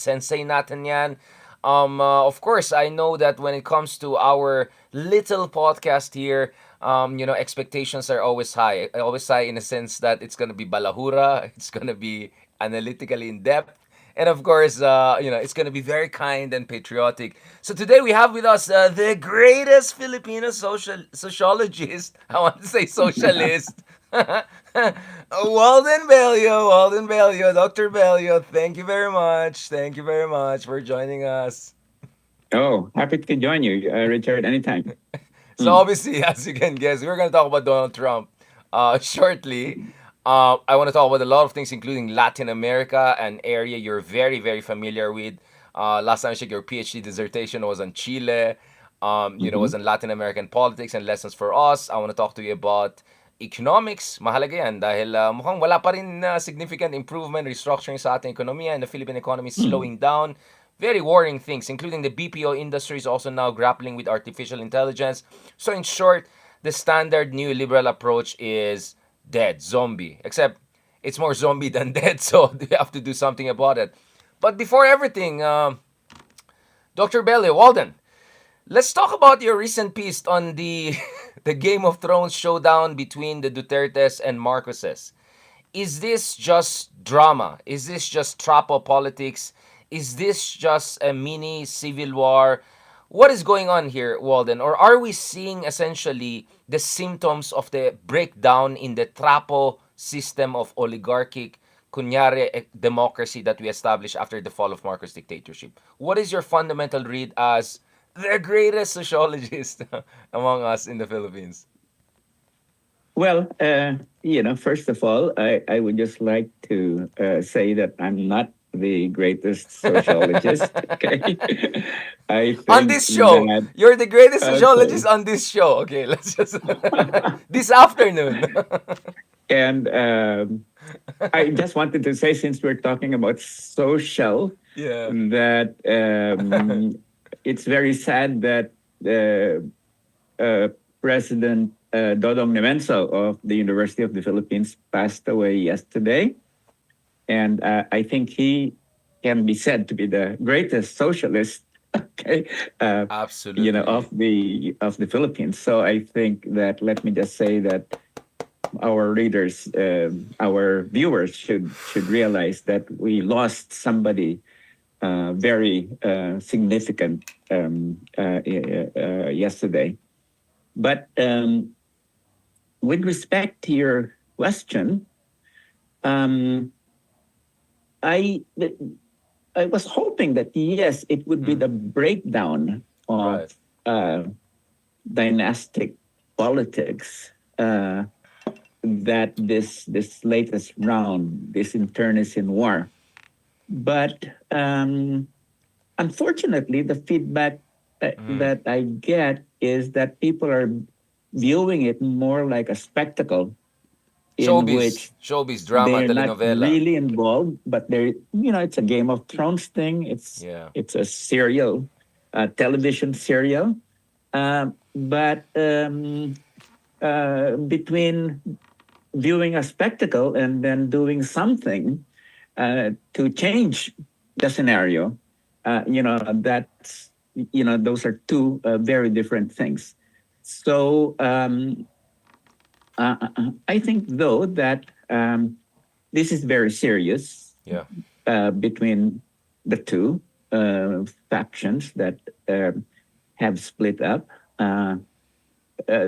sensei natin yan. Of course, I know that when it comes to our little podcast here, expectations are always high. Always high in a sense that it's gonna be balahura, it's gonna be analytically in depth, and of course, it's gonna be very kind and patriotic. So today we have with us the greatest Filipino sociologist. I want to say socialist. Walden Bello, Dr. Bello, thank you very much. Thank you very much for joining us. Oh, happy to join you, Richard, anytime. So Mm. obviously, as you can guess, we're going to talk about Donald Trump shortly. I want to talk about a lot of things, including Latin America, an area you're very, very familiar with. Last time I checked, your PhD dissertation was on Chile. Was Hmm. on Latin American politics and lessons for us. I want to talk to you about economics. Mahalaga yan dahil mukhang wala pa rin significant improvement, restructuring sa ating ekonomiya, and the Philippine economy is Mm. slowing down. Very worrying things, including the BPO industry is also now grappling with artificial intelligence. So, in short, the standard neoliberal approach is dead, zombie. Except it's more zombie than dead, so we have to do something about it. But before everything, Dr. Belly, Walden, let's talk about your recent piece on the the Game of Thrones showdown between the Dutertes and Marcoses. Is this just drama? Is this just trapo politics? Is this just a mini civil war? What is going on here, Walden? Or are we seeing essentially the symptoms of the breakdown in the trapo system of oligarchic, kunyari, democracy that we established after the fall of Marcos dictatorship? What is your fundamental read as the greatest sociologist among us in the Philippines? Well, first of all, I would just like to say that I'm not the greatest sociologist. Okay. I On think this show. that, You're the greatest okay. sociologist on this show. Okay, let's just this afternoon. And I just wanted to say, since we're talking about social, Yeah. that it's very sad that uh, President Dodong Nemenso of the University of the Philippines passed away yesterday. And I think he can be said to be the greatest socialist, okay, Absolutely. of the Philippines. So I think that, let me just say that our readers, our viewers should realize that we lost somebody very significant yesterday. But with respect to your question, um, I I was hoping that yes, it would be Mm, the breakdown of right. uh, dynastic politics that this latest round, this internecine war. But unfortunately, the feedback Mm. that I get is that people are viewing it more like a spectacle in which Showbiz, drama, they're not telenovela. really involved, but it's a Game of Thrones thing. Yeah. It's a serial, television serial. But between viewing a spectacle and then doing something to change the scenario, that's those are two very different things. So I think though that this is very serious Yeah. between the two factions that uh, have split up.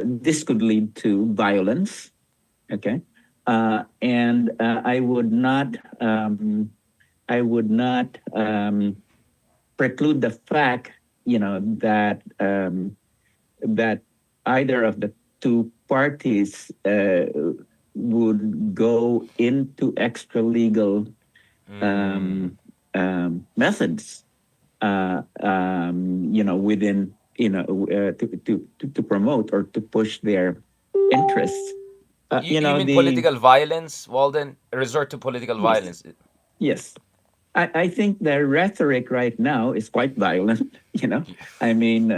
This could lead to violence. Okay, and I would not preclude the fact, that that either of the two parties would go into extra legal Mm. methods, within, to promote or to push their interests. You mean The political violence, Walden? Resort to political Yes, violence. yes. I think the rhetoric right now is quite violent. I mean,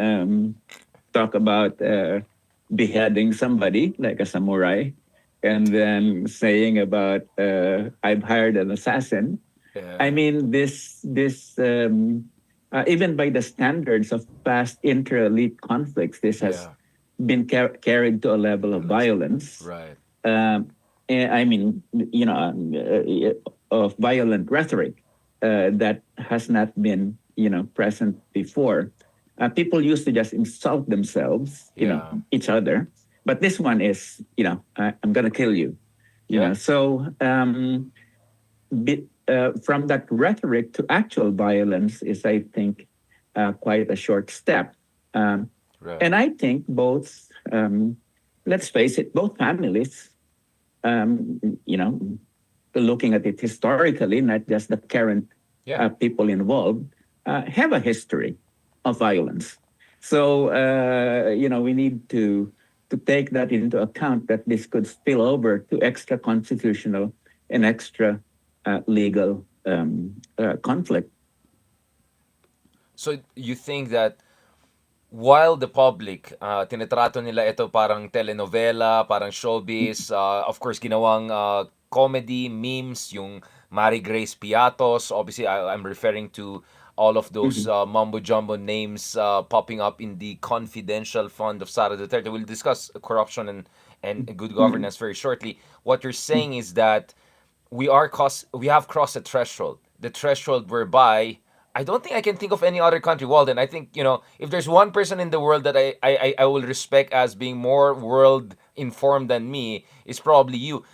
talk about beheading somebody like a samurai, and then saying about I've hired an assassin. I Yeah. mean, even by the standards of past inter-elite conflicts, this has Yeah. been carried to a level of Violence. violence. Right. I mean, of violent rhetoric that has not been, present before. People used to just insult themselves, Yeah. each other, but this one is, I'm gonna kill you, Yeah. So from that rhetoric to actual violence is, I think, quite a short step. Um, Right. and I think both, let's face it, both families, um, you know, looking at it historically, not just the current Yeah. people involved, have a history of violence. So, we need to take that into account that this could spill over to extra constitutional and extra legal conflict. So you think that while the public, tinitrato nila ito parang telenovela, parang showbiz, of course, ginawang comedy, memes, yung Mary Grace Piatos, obviously, I'm referring to all of those Mhm. mumbo-jumbo names popping up in the confidential fund of Sara Duterte. We'll discuss corruption and good Mhm. governance very shortly. What you're saying is that we have crossed a threshold. The threshold whereby I don't think I can think of any other country. Walden, I think, if there's one person in the world that I will respect as being more world informed than me, is probably you.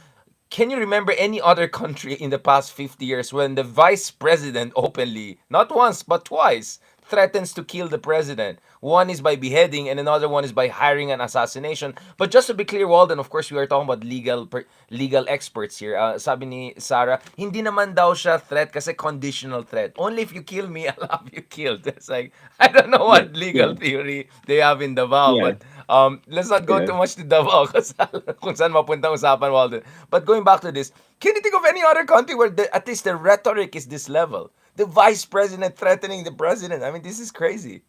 Can you remember any other country in the past 50 years when the vice president openly, not once but twice, threatens to kill the president? One is by beheading and another one is by hiring an assassination. But just to be clear, Walden, of course, we are talking about legal experts here. Sabi ni Sarah, hindi naman daw siya threat kasi conditional threat. Only if you kill me, I'll have you killed. It's like, I don't know Yeah, what legal yeah, theory they have in Davao, yeah, but let's not go yeah. too much to Davao kasi kung saan mapunta ang usapan, Walden. But going back to this, can you think of any other country where at least the rhetoric is this level? The vice president threatening the president. I mean, this is crazy.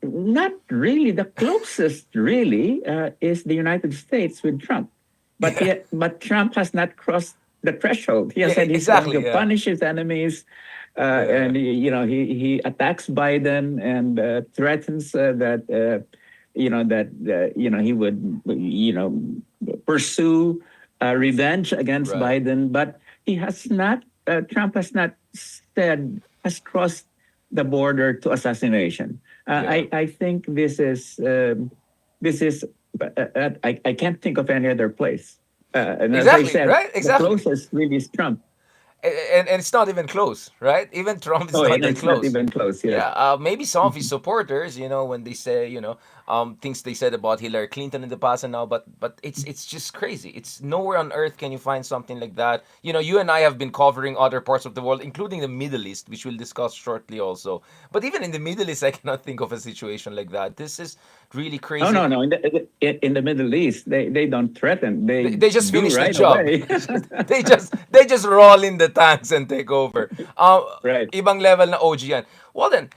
Not really. The closest, really, is the United States with Trump, Yeah, but Trump has not crossed the threshold. He has yeah, said he's going to exactly. Yeah, punish his enemies, yeah, and he attacks Biden and threatens that he would pursue revenge against right. Biden, but he has not. Trump has not said has crossed the border to assassination. Yeah, I think this is I can't think of any other place. And as I exactly. said, Right, the exactly. closest really is Trump. And it's not even close, right? Even Trump is Oh, not and that it's not close. even close. Yes. Yeah, maybe some of his supporters, when they say, things they said about Hillary Clinton in the past and now, but it's just crazy. It's nowhere on earth can you find something like that. You and I have been covering other parts of the world, including the Middle East, which we'll discuss shortly also. But even in the Middle East, I cannot think of a situation like that. This is really Oh crazy. no, no. In the Middle East, they don't threaten. They They just do finish the right job. away. They just roll in the tanks and take over. Right. Ibang level na OG yan. Well then,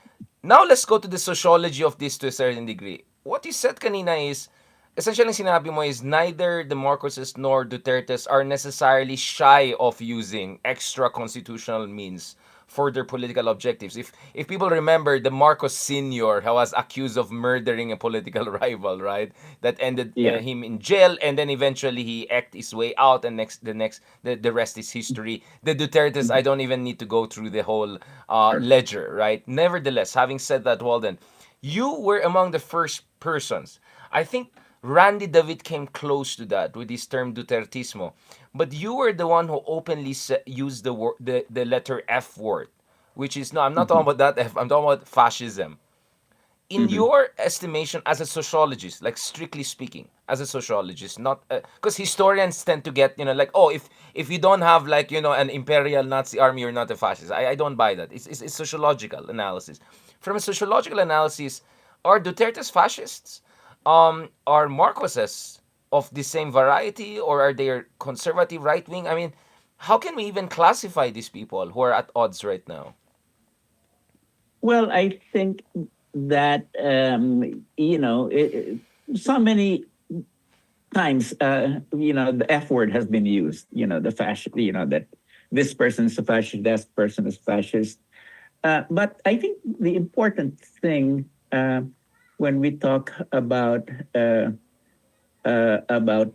now let's go to the sociology of this to a certain degree. What you said kanina is, essentially sinabi mo is neither the Marcoses nor Dutertes are necessarily shy of using extra constitutional means for their political objectives. If people remember the Marcos Senior who was accused of murdering a political rival, right? That ended Yeah. him in jail, and then eventually he acted his way out, and the rest is history. The Dutertes, I don't even need to go through the whole ledger, right? Nevertheless, having said that, Walden, you were among the first persons. I think Randy David came close to that with his term Dutertismo. But you were the one who openly used the letter F word, which is no, I'm not talking Mhm. about that F. I'm talking about fascism. In Mhm. your estimation, as a sociologist, like strictly speaking, as a sociologist, not because historians tend to get like, oh, if you don't have like an imperial Nazi army, you're not a fascist. I don't buy that. It's sociological analysis. From a sociological analysis, are Duterte's fascists? Are Marcoses of the same variety, or are they conservative right wing? I mean, how can we even classify these people who are at odds right now? Well, I think that so many times the F word has been used. The fashion. That this person is a fascist, that person is fascist. But I think the important thing when we talk about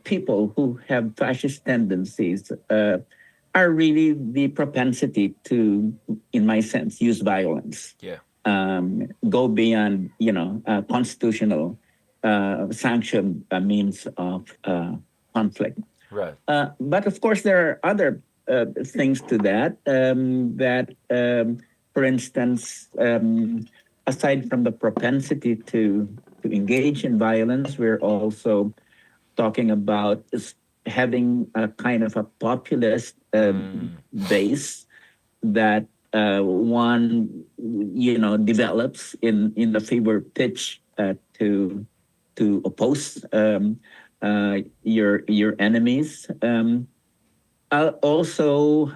people who have fascist tendencies are really the propensity to, in my sense, use violence, Yeah. go beyond, constitutional sanctioned means of conflict. Right. But of course, there are other things to that. For instance, aside from the propensity to engage in violence, we're also talking about having a kind of a populist base that one develops in the fever pitch to oppose your enemies. Also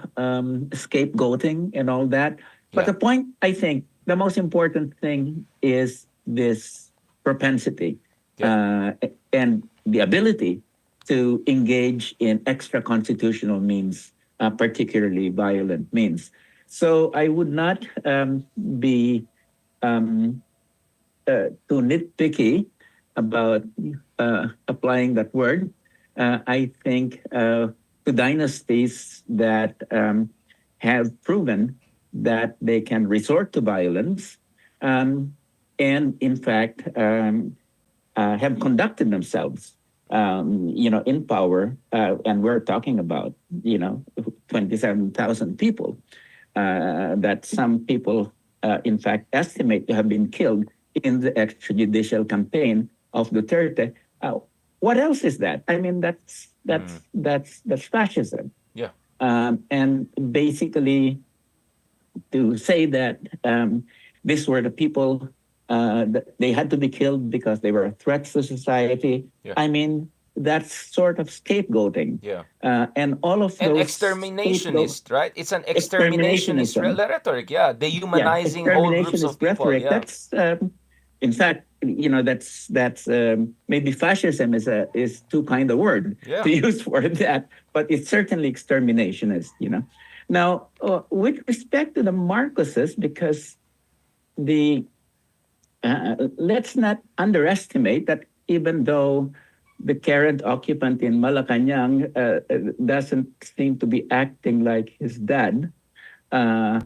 scapegoating and all that. But Yeah. the point, I think, the most important thing is this propensity Yeah. and the ability to engage in extra constitutional means, particularly violent means. So I would not be um, too nitpicky about applying that word. I think to dynasties that have proven that they can resort to violence um, and, in fact, have conducted themselves, in power, and we're talking about, 27,000 people that some people, in fact, estimate to have been killed in the extrajudicial campaign of Duterte. What else is that? I mean, that's fascism. Yeah. And basically, to say that these were the people that they had to be killed because they were a threat to society. Yeah. I mean, that's sort of scapegoating. Yeah. And all of And those scapegoat exterminationist, right? It's an exterminationist exterminationism, rhetoric. Yeah. yeah, Dehumanizing whole groups of exterminationist people. rhetoric. Yeah. That's, in fact, that's maybe fascism is too kind a word to Yeah. use for that, but it's certainly exterminationist. Now, with respect to the Marcoses, because the let's not underestimate that even though the current occupant in Malacanang doesn't seem to be acting like his dad, uh,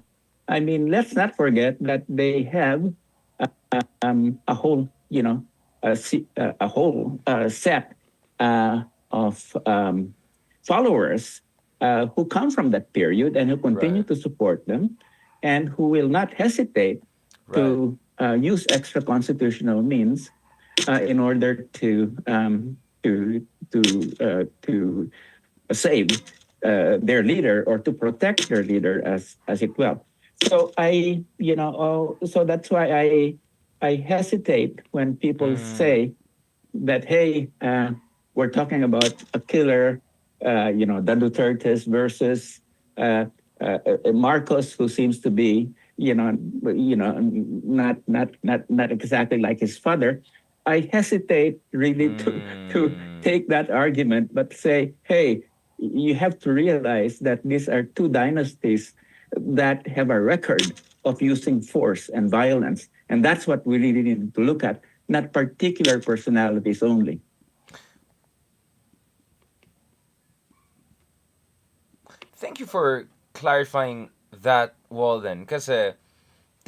I mean, let's not forget that they have a whole, a whole set of followers who come from that period and who continue Right. to support them and who will not hesitate Right. to use extra constitutional means in order to to save their leader or to protect their leader as it well. So so that's why I hesitate when people Mm. say that, hey, we're talking about a killer, the Dutertes versus Marcos, who seems to be, not exactly like his father. I hesitate really to Mm. take that argument, but say, hey, you have to realize that these are two dynasties that have a record of using force and violence, and that's what we really need to look at, not particular personalities only. Thank you for clarifying that, Walden. Because the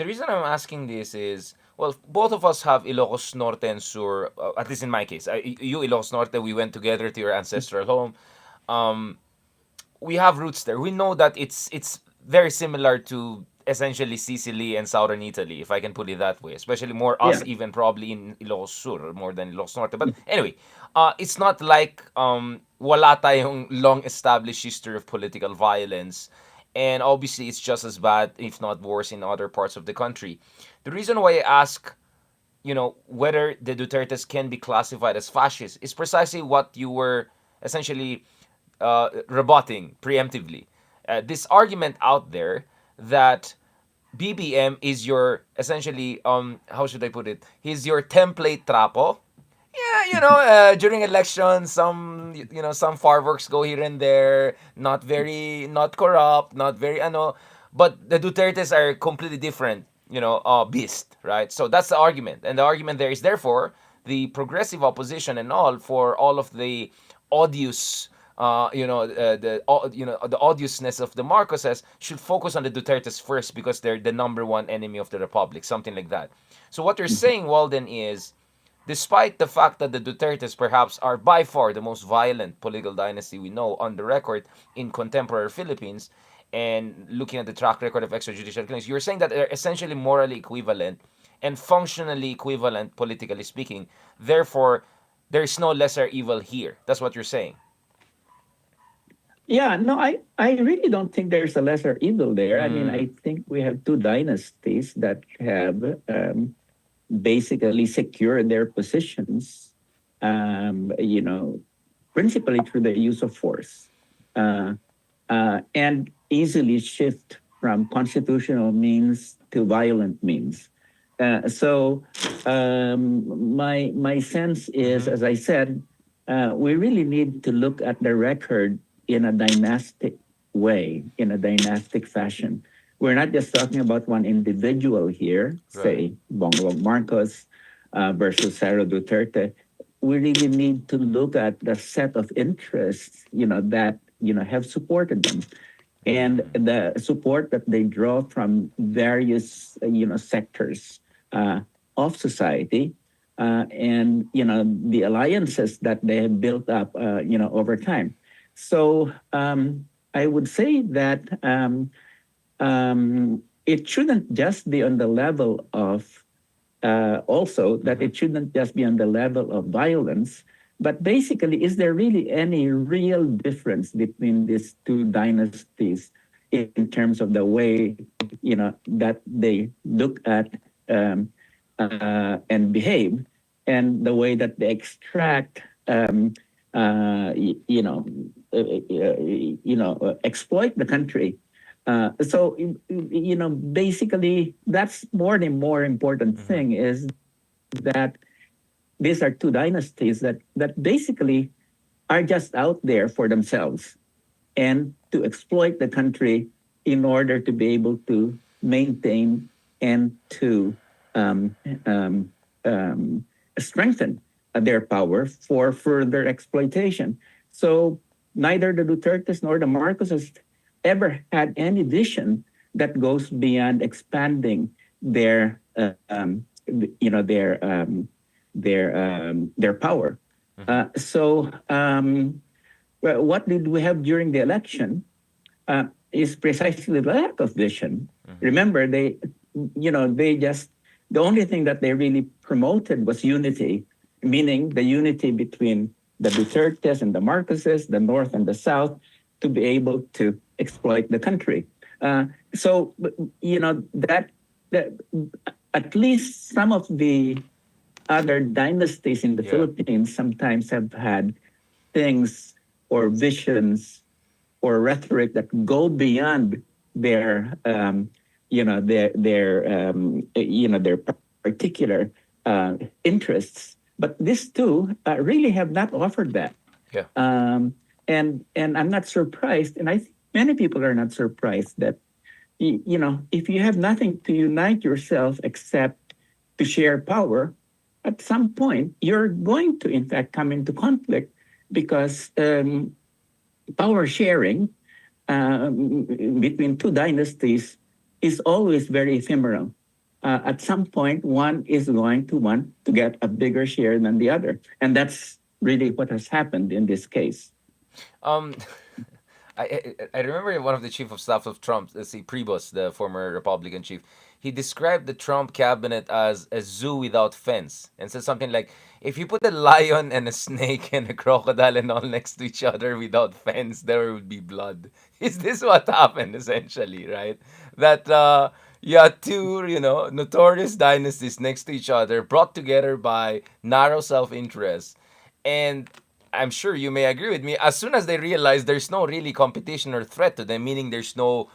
reason I'm asking this is, well, both of us have Ilocos Norte and Sur, at least in my case. You, Ilocos Norte, we went together to your ancestral home. Um, we have roots there. We know that it's very similar to essentially Sicily and southern Italy, if I can put it that way. Especially more us, Yeah. even probably in Ilocos Sur more than Ilocos Norte. But anyway, it's not like wala tayong long established history of political violence. And obviously, it's just as bad, if not worse, in other parts of the country. The reason why I ask, whether the Dutertes can be classified as fascist is precisely what you were essentially rebutting preemptively. This argument out there that BBM is your essentially how should I put it? He's your template trapo, Yeah, during elections, some fireworks go here and there. Not corrupt, not very but the Dutertes are completely different. Beast, right? So that's the argument, and the argument there is therefore the progressive opposition and all for all of the odious. The odiousness of the Marcoses should focus on the Dutertes first because they're the number one enemy of the Republic, something like that. So what you're saying, Walden, is despite the fact that the Dutertes perhaps are by far the most violent political dynasty we know on the record in contemporary Philippines, and looking at the track record of extrajudicial killings, you're saying that they're essentially morally equivalent and functionally equivalent, politically speaking. Therefore, there's no lesser evil here. That's what you're saying. Yeah, no, I really don't think there's a lesser evil there. I mean, I think we have two dynasties that have basically secured their positions, principally through the use of force, uh, and easily shift from constitutional means to violent means. So my sense is, as I said, we really need to look at the record in a dynastic way, in a dynastic fashion. We're not just talking about one individual here, Right. say Bongbong Marcos versus Sara Duterte. We really need to look at the set of interests, that have supported them, and the support that they draw from various sectors uh, of society, and the alliances that they have built up over time. So I would say that it shouldn't just be on the level of also that it shouldn't just be on the level of violence, but basically, is there really any real difference between these two dynasties in terms of the way that they look at um, and behave, and the way that they extract, uh, y- you know, exploit the country. Basically, that's more important thing is that these are two dynasties that basically are just out there for themselves and to exploit the country in order to be able to maintain and to um, um, um, strengthen their power for further exploitation. So neither the Dutertes nor the Marcoses ever had any vision that goes beyond expanding their, their power. Well, what did we have during the election? Is precisely the lack of vision. Remember, they just, the only thing that they really promoted was unity, meaning the unity between the Dutertes and the Marcoses, the North and the South, to be able to exploit the country. That at least some of the other dynasties in the Yeah. Philippines sometimes have had things or visions or rhetoric that go beyond their their particular interests. But these two really have not offered that, Yeah. and I'm not surprised, and I think many people are not surprised that if you have nothing to unite yourself except to share power, at some point you're going to in fact come into conflict because power sharing between two dynasties is always very ephemeral. At some point, one is going to want to get a bigger share than the other. And that's really what has happened in this case. Um, I remember one of the chief of staff of Trump, let's see, Priebus, the former Republican chief. He described the Trump cabinet as a zoo without fence, and said something like, "If you put a lion and a snake and a crocodile and all next to each other without fence, there would be blood." Is this what happened essentially, right? That you had two, notorious dynasties next to each other, brought together by narrow self-interest, and I'm sure you may agree with me. As soon as they realize there's no really competition or threat to them, meaning there's no,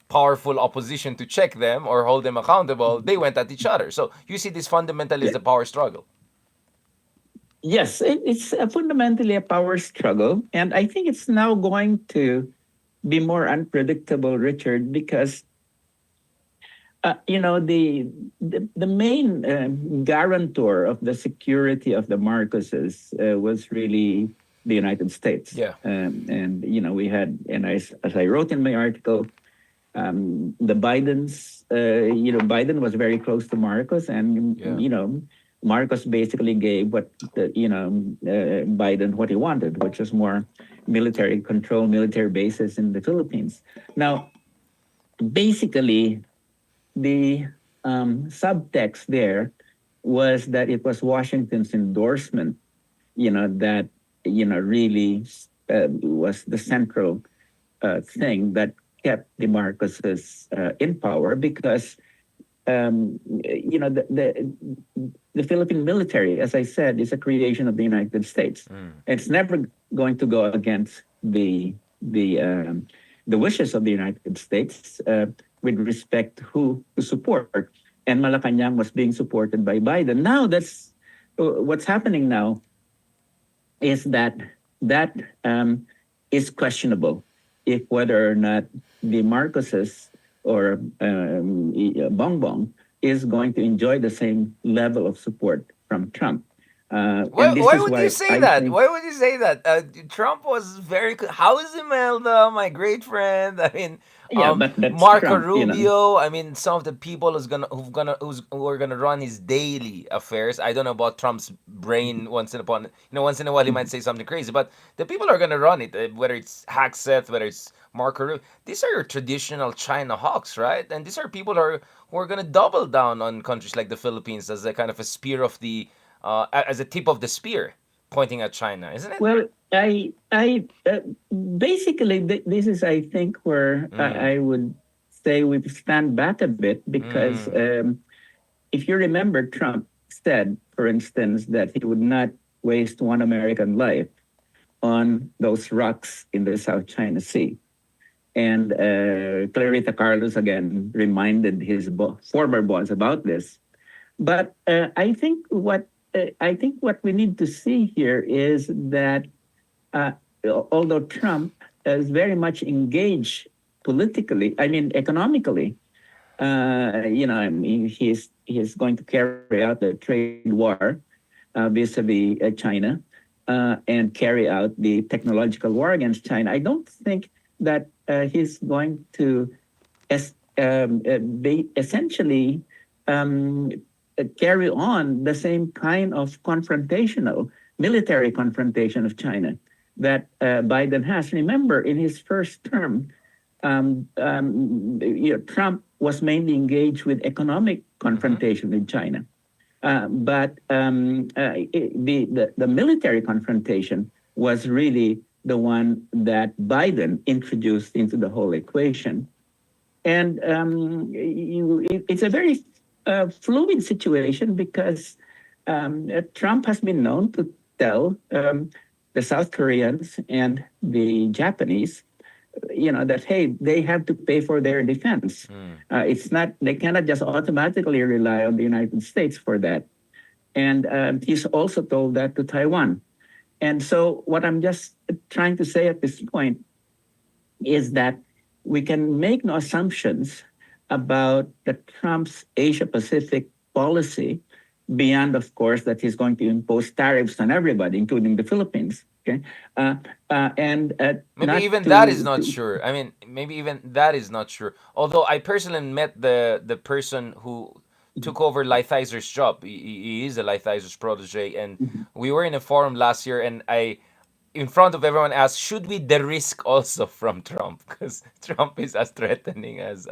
powerful opposition to check them or hold them accountable, they went at each other. So you see this fundamentally as Yeah. a power struggle. Yes, it's fundamentally a power struggle. And I think it's now going to be more unpredictable, Richard, because the main guarantor of the security of the Marcoses was really the United States. Yeah, And we had, and as I wrote in my article, the Biden's, Biden was very close to Marcos, and yeah. Marcos basically gave Biden what he wanted, which was more military control, military bases in the Philippines. Now, basically, the subtext there was that it was Washington's endorsement, that really was the central thing that kept the Marcoses in power, because the Philippine military, as I said, is a creation of the United States. Mm. It's never going to go against the wishes of the United States with respect to who to support. And Malacanang was being supported by Biden. Now that's what's happening now is that is questionable, if whether or not the Marcoses or Bongbong is going to enjoy the same level of support from Trump. Why, And this why is would you why say I that? think, Why would you say that? Trump was very good. How is Imelda, my great friend? I mean, yeah, but that's Marco Trump, Rubio. I mean, some of the people who are gonna run his daily affairs. I don't know about Trump's brain. Once in a while he might say something crazy, but the people are gonna run it. Whether it's Hackseth, whether it's Marco Rubio, these are your traditional China hawks, right? And these are people who are gonna double down on countries like the Philippines as a kind of a spear of the as a tip of the spear pointing at China, isn't it? well, I basically this is, I think, where Mm, I would say we stand back a bit, because mm, if you remember, Trump said, for instance, that he would not waste one American life on those rocks in the South China Sea. And Clarita Carlos again reminded his former boss about this. But I think what we need to see here is that uh, although Trump is very much engaged politically, I mean economically, I mean, he's going to carry out the trade war vis-a-vis China, and carry out the technological war against China. I don't think that he's going to essentially um, carry on the same kind of confrontational, military confrontation of China that Biden has. Remember, in his first term, Trump was mainly engaged with economic mm-hmm. confrontation with China. But the military confrontation was really the one that Biden introduced into the whole equation. And it's a very fluid situation, because Trump has been known to tell the South Koreans and the Japanese, that hey, they have to pay for their defense. Mm. It's not, they cannot just automatically rely on the United States for that. And he's also told that to Taiwan. And so, what I'm just trying to say at this point is that we can make no assumptions about the Trump's Asia Pacific policy, beyond, of course, that he's going to impose tariffs on everybody, including the Philippines. Okay, and Maybe not even that is to, not to sure. I mean, maybe even that is not sure. Although I personally met the person who took over Lighthyzer's job. He is a Lighthyzer's protege, and we were in a forum last year, and I in front of everyone asked, should we de-risk also from Trump? Because Trump is as threatening as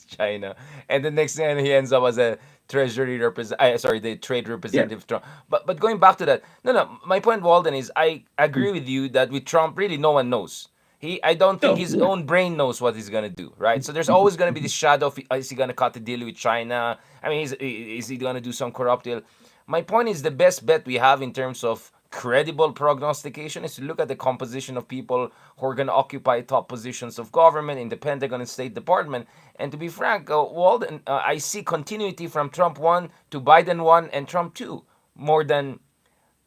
China. And the next thing he ends up as a the trade yeah. representative of Trump. But going back to that, no. My point, Walden, is I agree with you that with Trump, really no one knows. I don't think So his yeah. own brain knows what he's gonna do, right? So there's always gonna be this shadow of, is he gonna cut a deal with China? I mean, is he gonna do some corrupt deal? My point is the best bet we have in terms of credible prognostication is to look at the composition of people who are going to occupy top positions of government in the Pentagon and State Department. And to be frank, Walden, I see continuity from Trump 1 to Biden 1 and Trump 2 more than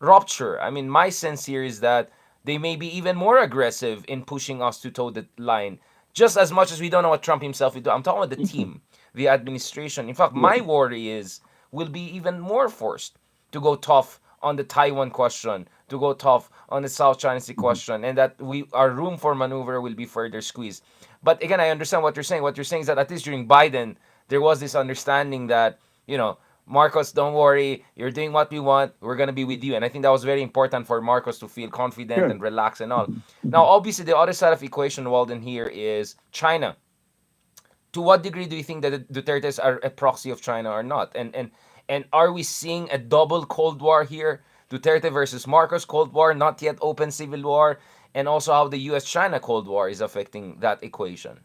rupture. I mean, my sense here is that they may be even more aggressive in pushing us to toe the line, just as much as we don't know what Trump himself will do. I'm talking about the Mhm. team, the administration. In fact, Yeah. my worry is we'll be even more forced to go tough on the Taiwan question, to go tough on the South China Sea Mhm. question, and that we our room for maneuver will be further squeezed. But again, I understand what you're saying. What you're saying is that at least during Biden, there was this understanding that Marcos, don't worry, you're doing what we want. We're gonna be with you, and I think that was very important for Marcos to feel confident Sure. and relaxed and all. Mhm. Now, Mhm. obviously, the other side of the equation, Walden, here is China. To what degree do you think that the Dutertes are a proxy of China or not? And are we seeing a double Cold War here? Duterte versus Marcos Cold War, not yet open civil war, and also how the U.S.-China Cold War is affecting that equation.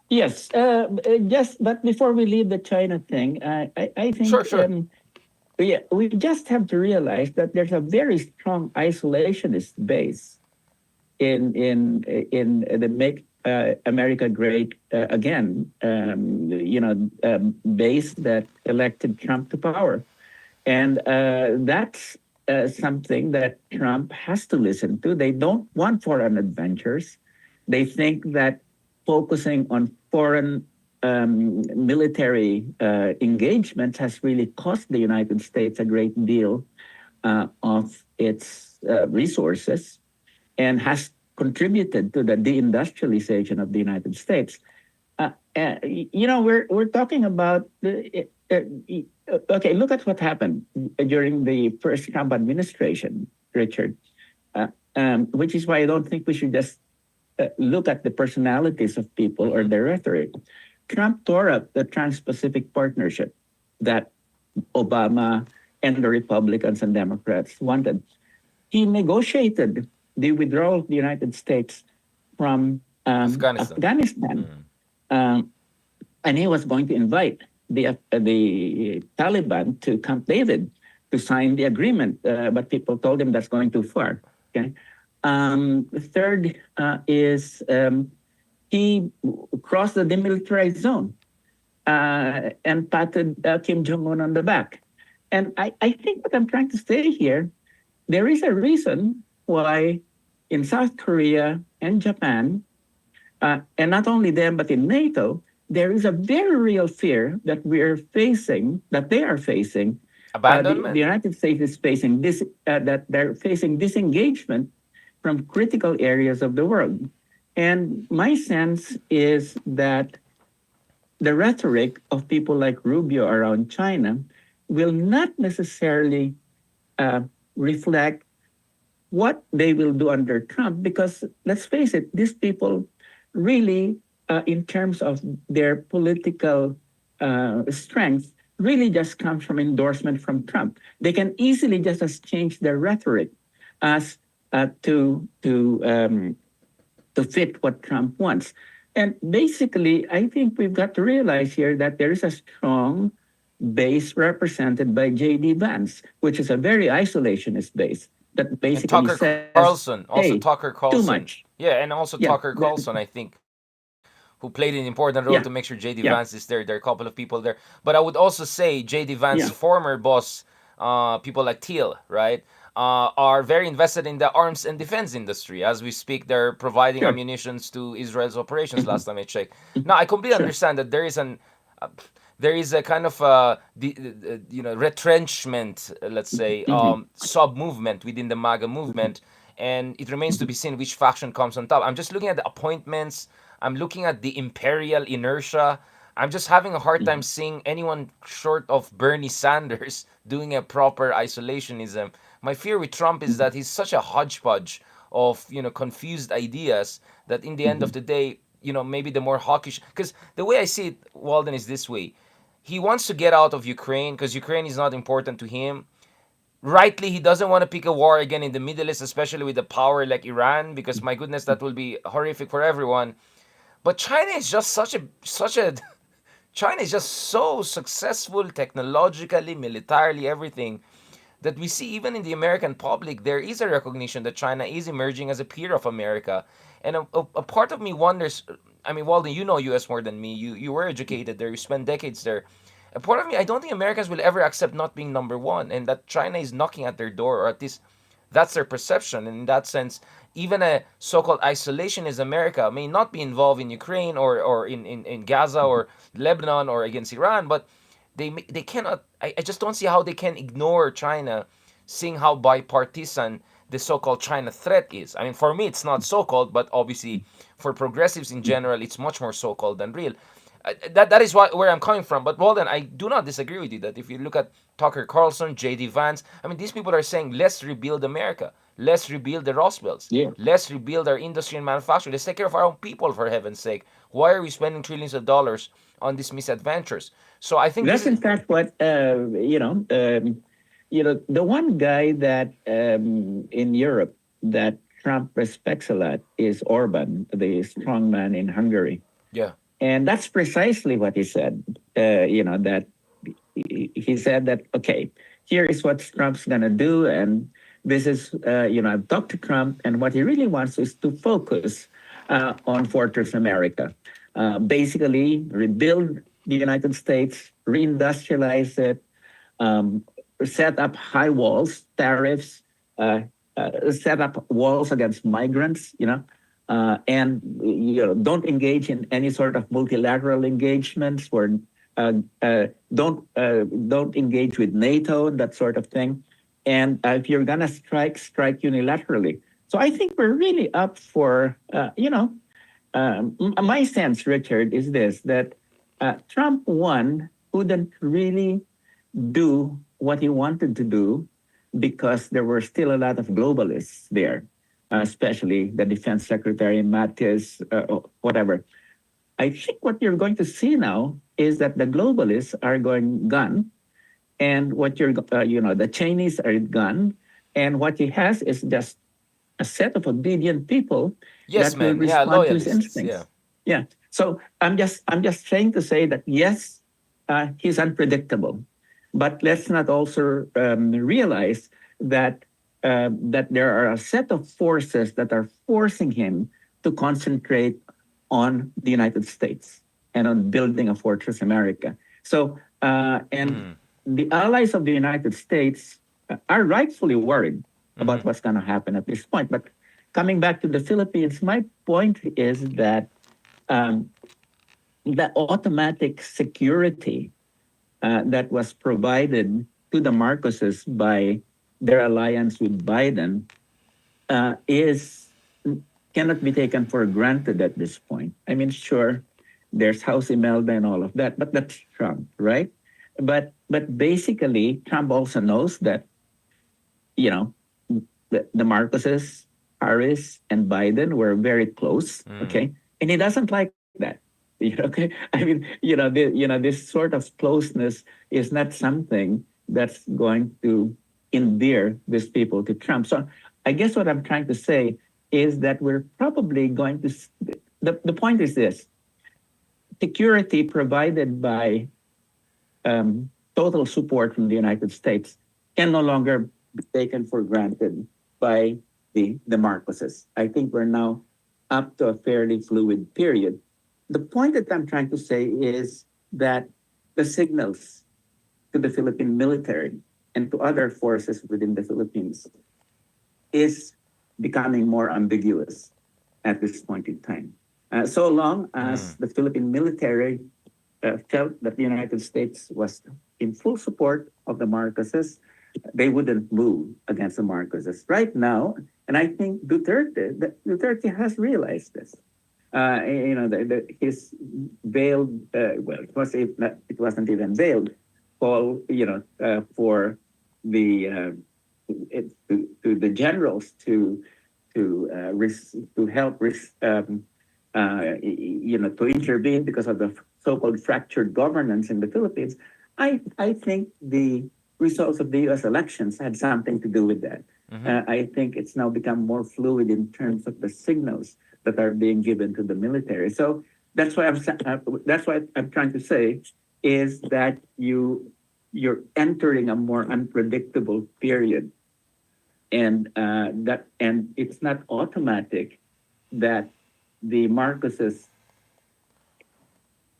Yes. Just but before we leave the China thing, I Sure, think sure. we just have to realize that there's a very strong isolationist base in the make America great again. Base that elected Trump to power, and that's something that Trump has to listen to. They don't want foreign adventures. They think that focusing on foreign military engagement has really cost the United States a great deal of its resources and has contributed to the deindustrialization of the United States. We're talking about okay. Look at what happened during the first Trump administration, Richard. Which is why I don't think we should just look at the personalities of people or Mm-hmm. their rhetoric. Trump tore up the Trans-Pacific Partnership that Obama and the Republicans and Democrats wanted. He negotiated the withdrawal of the United States from Afghanistan. Afghanistan, Mm. um, and he was going to invite the Taliban to Camp David to sign the agreement, but people told him that's going too far. Okay. The third is he crossed the demilitarized zone and patted Kim Jong Un on the back. And I think what I'm trying to say here, there is a reason why in South Korea and Japan, and not only them, but in NATO, there is a very real fear that that they are facing, the Abandonment. United States is facing this, that they're facing disengagement from critical areas of the world. And my sense is that the rhetoric of people like Rubio around China will not necessarily uh, reflect what they will do under Trump, because let's face it, these people really, in terms of their political strength, really just comes from endorsement from Trump. They can easily just as change their rhetoric as to fit what Trump wants. And basically, I think we've got to realize here that there is a strong base represented by J.D. Vance, which is a very isolationist base that And basically Tucker says, Carlson, hey, also Tucker too much. Carlson. Yeah, and also Yeah, Tucker Carlson, I think, who played an important role to make sure JD Vance yeah, is there. There are a couple of people there. But I would also say JD Vance's yeah, former boss, people like Thiel, right, are very invested in the arms and defense industry. As we speak, they're providing sure. ammunitions to Israel's operations, Mhm, last time I checked. mhm, Now, I completely sure. understand that uh, there is a kind of retrenchment, let's say, Mhm, sub movement within the MAGA mhm, movement, and it remains to mhm, be seen which faction comes on top. I'm just looking at the appointments. I'm looking at the imperial inertia. I'm just having a hard time mhm, seeing anyone short of Bernie Sanders doing a proper isolationism. My fear with Trump is mhm, that he's such a hodgepodge of confused ideas that in the end of mhm, the day, maybe the more hawkish. Because the way I see it, Walden, is this way: he wants to get out of Ukraine because Ukraine is not important to him. Rightly, he doesn't want to pick a war again in the Middle East, especially with a power like Iran, because my goodness, that will be horrific for everyone. But China is just such a China is just so successful technologically, militarily, everything, that we see even in the American public, there is a recognition that China is emerging as a peer of America. And a part of me wonders, I mean, Walden, you know US more than me. You were educated there, you spent decades there. a part of me, I don't think Americans will ever accept not being number one, and that China is knocking at their door, or at least that's their perception. And in that sense, even a so-called isolationist America may not be involved in Ukraine or in Gaza or Lebanon or against Iran, but they cannot. I just don't see how they can ignore China, seeing how bipartisan the so-called China threat is. I mean, for me, it's not so-called, but obviously for progressives in general, it's much more so-called than real. That is where I'm coming from. But Walden, I do not disagree with you that if you look at Tucker Carlson, J.D. Vance, I mean, these people are saying, let's rebuild America. Let's rebuild the Rust Belts. Yeah. Let's rebuild our industry and manufacturing. Let's take care of our own people, for heaven's sake. Why are we spending trillions of dollars on these misadventures? So I think this That's in is, fact what the one guy that in Europe that Trump respects a lot is Orban, the strongman in Hungary, yeah. and that's precisely what he said. That he said that, okay, here is what Trump's gonna do, and this is I've talked to Trump, and what he really wants is to focus on Fortress America, basically rebuild the United States, reindustrialize it, um, set up high walls, tariffs, set up walls against migrants, and don't engage in any sort of multilateral engagements or don't engage with NATO, that sort of thing. And if you're gonna strike unilaterally. So I think we're really up for my sense, Richard, is this that Trump one couldn't really do what he wanted to do because there were still a lot of globalists there, especially the defense secretary, Mattis, whatever. I think what you're going to see now is that the globalists are going gone, and the Chinese are gone, and what he has is just a set of obedient people Yes, that will man. Yeah, respond to his loyalists. Yeah. instincts. Yeah. So I'm just trying to say that yes, he's unpredictable, but let's not also realize that there are a set of forces that are forcing him to concentrate on the United States and on building a fortress America. So and Mm. the allies of the United States are rightfully worried Mm-hmm. about what's going to happen at this point. But coming back to the Philippines, my point is that um, the automatic security that was provided to the Marcoses by their alliance with Biden is cannot be taken for granted at this point. I mean, sure, there's House Imelda and all of that, but that's Trump, right? But basically, Trump also knows that you know the Marcoses, Harris, and Biden were very close. Mm. Okay, and he doesn't like that. Okay, I mean, this sort of closeness is not something that's going to endear these people to Trump. So I guess what I'm trying to say is that we're probably going to. The point is this: security provided by total support from the United States can no longer be taken for granted by the Marcoses. I think we're now up to a fairly fluid period. The point that I'm trying to say is that the signals to the Philippine military and to other forces within the Philippines is becoming more ambiguous at this point in time. So long as Mm. the Philippine military felt that the United States was in full support of the Marcoses, they wouldn't move against the Marcoses. Right now, and I think Duterte has realized this. His veiled, it wasn't even veiled, call, for the to the generals to help to intervene because of the so-called fractured governance in the Philippines. I think the results of the U.S. elections had something to do with that. Mm-hmm. I think it's now become more fluid in terms of the signals that are being given to the military. So that's what I'm trying to say is that you're entering a more unpredictable period, and it's not automatic that the Marcoses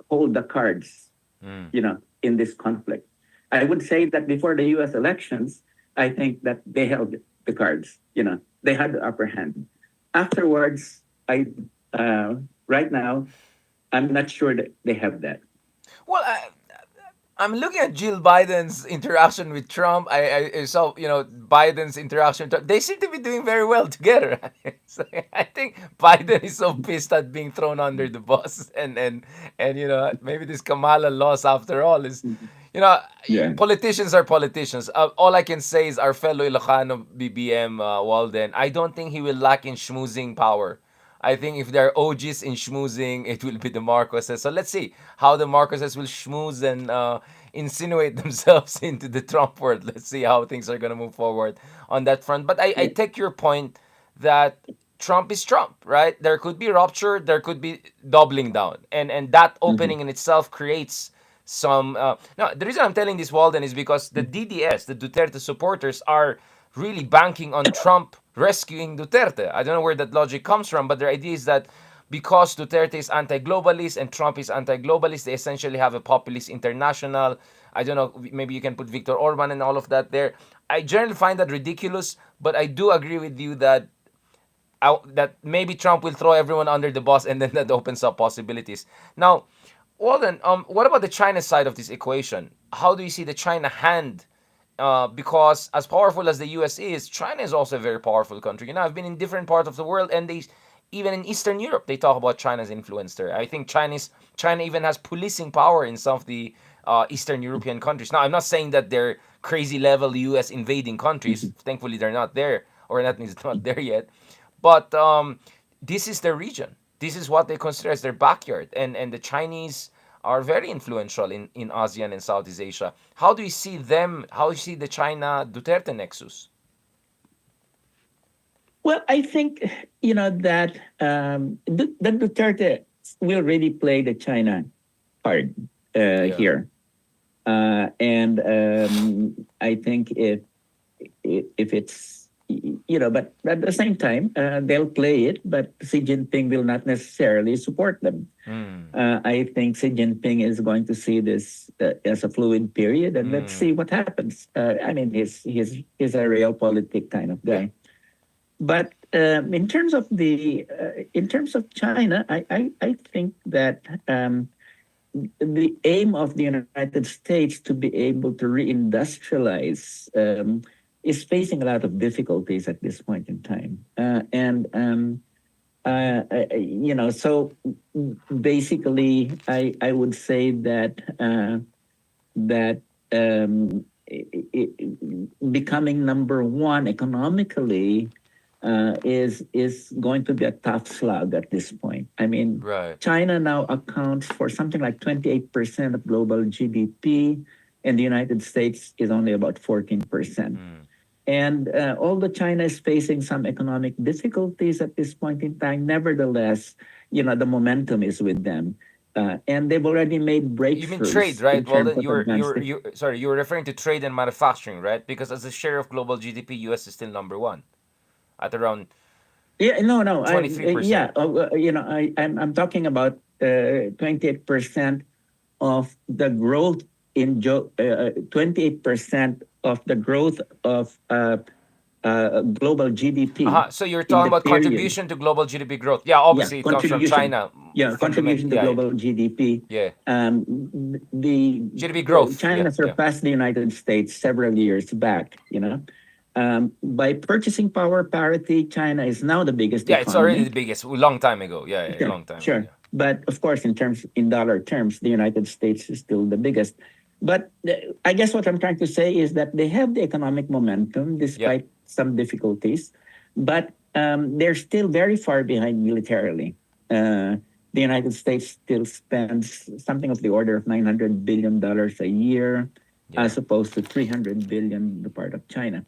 hold the cards, Mm. you know, in this conflict. I would say that before the U.S. elections, I think that they held the cards. They had the upper hand. Afterwards, right now I'm not sure that they have that. Well, I'm looking at Jill Biden's interaction with Trump. I saw, Biden's interaction. They seem to be doing very well together. So I think Biden is so pissed at being thrown under the bus, and maybe this Kamala loss after all is, you know, Yeah. politicians are politicians. All I can say is our fellow Ilocano BBM Walden. I don't think he will lack in schmoozing power. I think if there are OGs in schmoozing, it will be the Marcoses. So let's see how the Marcoses will schmooze and insinuate themselves into the Trump world. Let's see how things are going to move forward on that front. But I take your point that Trump is Trump, right? There could be rupture, there could be doubling down. And that Mhm. opening in itself creates some. No, the reason I'm telling this, Walden, is because the DDS, the Duterte supporters, are really banking on Trump rescuing Duterte. I don't know where that logic comes from, but their idea is that because Duterte is anti-globalist and Trump is anti-globalist, they essentially have a populist international. I don't know, maybe you can put Viktor Orban and all of that there. I generally find that ridiculous, but I do agree with you that that maybe Trump will throw everyone under the bus, and then that opens up possibilities. Now, Walden, what about the China side of this equation? How do you see the China hand? Because as powerful as the U.S. is, China is also a very powerful country. I've been in different parts of the world, and even in Eastern Europe, they talk about China's influence there. I think China even has policing power in some of the Eastern European countries. Now, I'm not saying that they're crazy level U.S. invading countries. Mhm. Thankfully, they're not there, or that means it's not there yet. But this is their region. This is what they consider as their backyard, and the Chinese are very influential in ASEAN and Southeast Asia. How do you see them? How do you see the China Duterte nexus? Well, I think that the Duterte will really play the China card Yeah. here, and I think if it's but at the same time they'll play it, but Xi Jinping will not necessarily support them. Mm. I think Xi Jinping is going to see this as a fluid period, and let's see Mm. what happens. I mean, he's a realpolitik kind of Yeah. guy. But in terms of China, I think that the aim of the United States to be able to reindustrialize is facing a lot of difficulties at this point in time, and so basically, I would say that becoming number one economically is going to be a tough slog at this point. I mean, Right. China now accounts for something like 28% of global GDP, and the United States is only about 14%. Mm. And although China is facing some economic difficulties at this point in time, nevertheless, the momentum is with them. And they've already made You mean trade, breakthroughs in right? Well, terms then of advanced. you sorry, you were referring to trade and manufacturing, right? Because as a share of global GDP, U.S. is still number one at around Yeah, no, no. 23%. Yeah, I'm talking about 28% of the growth 28% of the growth of global GDP So you're in talking the about period. contribution to global GDP growth. Yeah, Yeah, obviously it comes from contribution. China. Yeah, Fundament. contribution to Yeah, yeah, global GDP. yeah. Um, GDP growth. Yeah, China yeah. surpassed the United States several years back. By purchasing power parity, China is now the biggest Yeah, it's already economy. the biggest. A long time ago. Yeah, yeah, a Sure, long time ago. sure. Yeah. But of course, in dollar terms, the United States is still the biggest. But I guess what I'm trying to say is that they have the economic momentum Yeah. despite some difficulties, but they're still very far behind militarily. The United States still spends something of the order of $900 billion a year, Yeah. as opposed to 300 billion the part of China.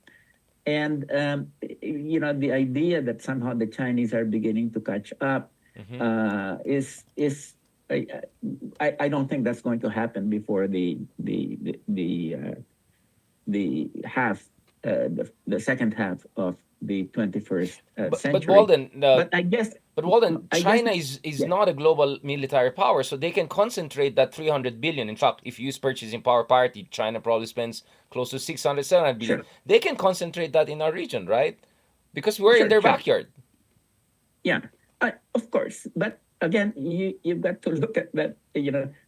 And the idea that somehow the Chinese are beginning to catch up Mm-hmm. is I, I don't think that's going to happen before the half the second half of the 21st But century. Walden, But I guess But Walden, I guess China is yeah, not a global military power, so they can concentrate that 300 billion. In fact, if you use purchasing power parity, China probably spends close to 600, 700 billion. sure, They can concentrate that in our region, right? Because we're in sure, their sure. backyard. Yeah, of course. But again, you've got to look at that,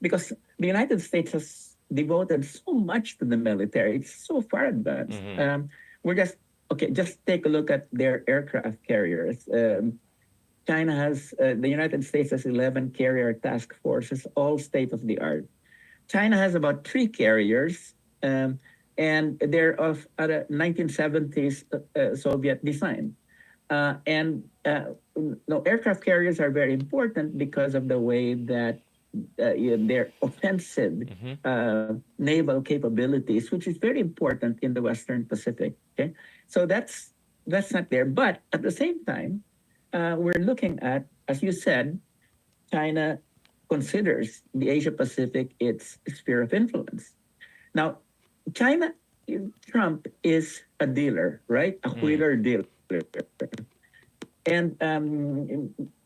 because the United States has devoted so much to the military. It's so far advanced. Mm-hmm. We're just okay. Just take a look at their aircraft carriers. China has the United States has 11 carrier task forces, all state of the art. China has about three carriers, and they're of 1970s Soviet design. And no, aircraft carriers are very important because of the way that their offensive Mm-hmm. naval capabilities, which is very important in the Western Pacific. Okay, so that's not there. But at the same time, we're looking at, as you said, China considers the Asia Pacific its sphere of influence. Now, China, Trump is a dealer, right? A Mm-hmm. wheeler dealer. And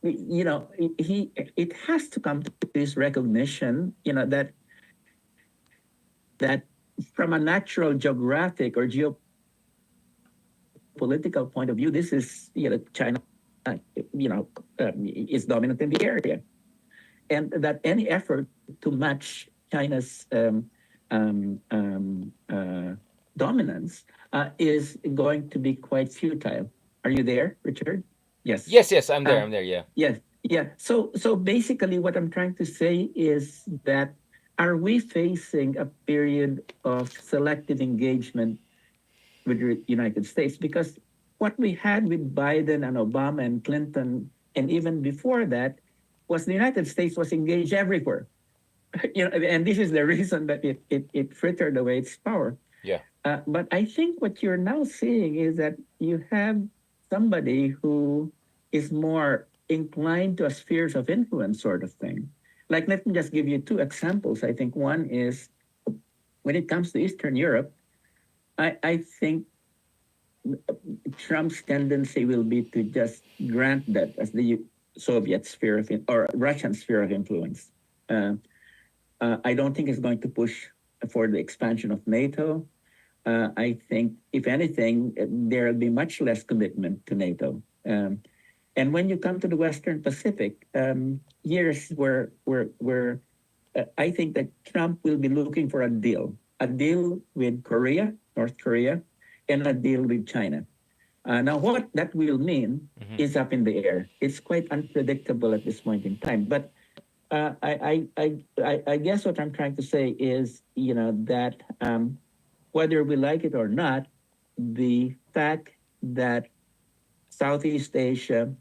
he it has to come to this recognition, that from a natural geographic or geopolitical point of view, this is China, is dominant in the area, and that any effort to match China's dominance is going to be quite futile. Are you there, Richard? Yes. Yes, yes, I'm there. Uh, I'm there. Yeah. yes. Yeah. So basically, what I'm trying to say is that, are we facing a period of selective engagement with the United States? Because what we had with Biden and Obama and Clinton, and even before that, was the United States was engaged everywhere. And this is the reason that it frittered away its power. Yeah. But I think what you're now seeing is that you have somebody who is more inclined to a spheres of influence sort of thing. Like, let me just give you two examples. I think one is when it comes to Eastern Europe, I think Trump's tendency will be to just grant that as the Soviet sphere of or Russian sphere of influence. Uh, I don't think it's going to push for the expansion of NATO. I think, if anything, there will be much less commitment to NATO. And when you come to the Western Pacific, here's where I think that Trump will be looking for a deal with Korea, North Korea, and a deal with China. Now, what that will mean Mm-hmm. is up in the air. It's quite unpredictable at this point in time. But I guess what I'm trying to say is, that whether we like it or not, the fact that Southeast Asia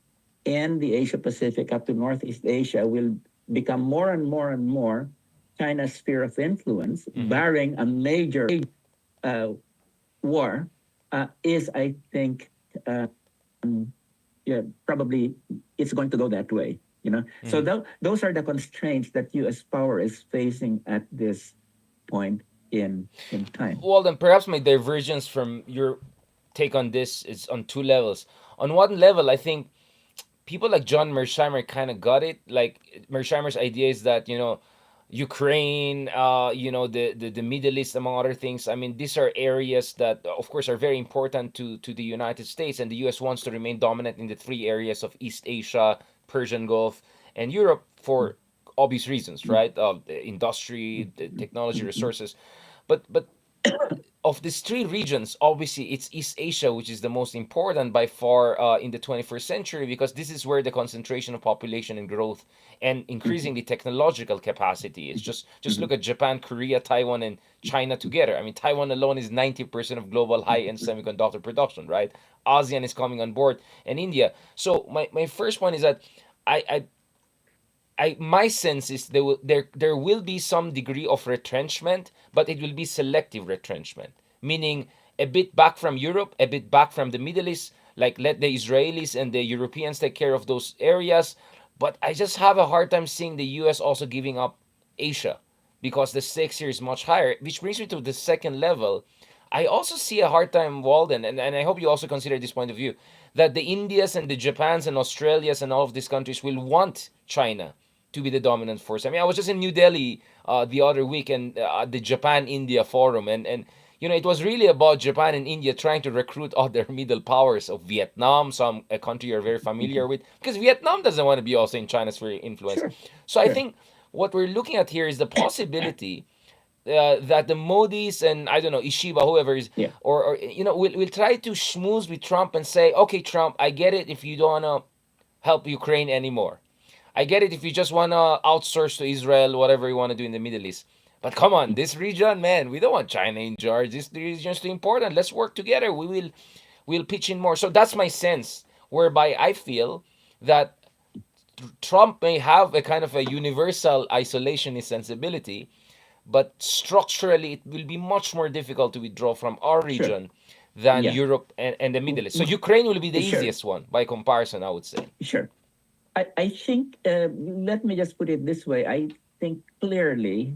and the Asia Pacific up to Northeast Asia will become more and more and more China's sphere of influence, Mm-hmm. barring a major uh, war, is, I think, yeah, probably it's going to go that way. So Mm-hmm. those are the constraints that U.S. power is facing at this point in time. Well, then perhaps my divergence from your take on this is on two levels. On one level, I think people like John Mersheimer kind of got it. Like Mersheimer's idea is that Ukraine, the Middle East, among other things. I mean, these are areas that, of course, are very important to the United States, and the U.S. wants to remain dominant in the three areas of East Asia, Persian Gulf, and Europe for obvious reasons, right? The industry, the technology, resources, but of these three regions, obviously it's East Asia, which is the most important by far in the 21st century, because this is where the concentration of population and growth and increasingly technological capacity is. Just look at Japan, Korea, Taiwan, and China together. I mean, Taiwan alone is 90% of global high-end semiconductor production, right? ASEAN is coming on board, and India. So my first point is that I my sense is there will be some degree of retrenchment, but it will be selective retrenchment, meaning a bit back from Europe, a bit back from the Middle East, like let the Israelis and the Europeans take care of those areas. But I just have a hard time seeing the US also giving up Asia because the stakes here is much higher, which brings me to the second level. I also see a hard time, Walden, and I hope you also consider this point of view, that the Indias and the Japans and Australias and all of these countries will want China to be the dominant force. I mean, I was just in New Delhi the other week and at the Japan India Forum, and it was really about Japan and India trying to recruit other middle powers of Vietnam, some a country you're very familiar Mhm. with, because Vietnam doesn't want to be also in China's sphere of influence. Sure, So I sure. think what we're looking at here is the possibility that the Modis and I don't know Ishiba, whoever is, Yeah, or will try to schmooze with Trump and say, okay, Trump, I get it if you don't wanna help Ukraine anymore. I get it if you just wanna outsource to Israel whatever you wanna do in the Middle East. But come on, this region, man, we don't want China in charge. This region is too important. Let's work together. We'll pitch in more. So that's my sense, whereby I feel that Trump may have a kind of a universal isolationist sensibility, but structurally it will be much more difficult to withdraw from our sure. region than Yeah, Europe and the w- Middle East. So w- Ukraine will be the sure, easiest one by comparison, I would say. sure. I think, let me just put it this way. I think clearly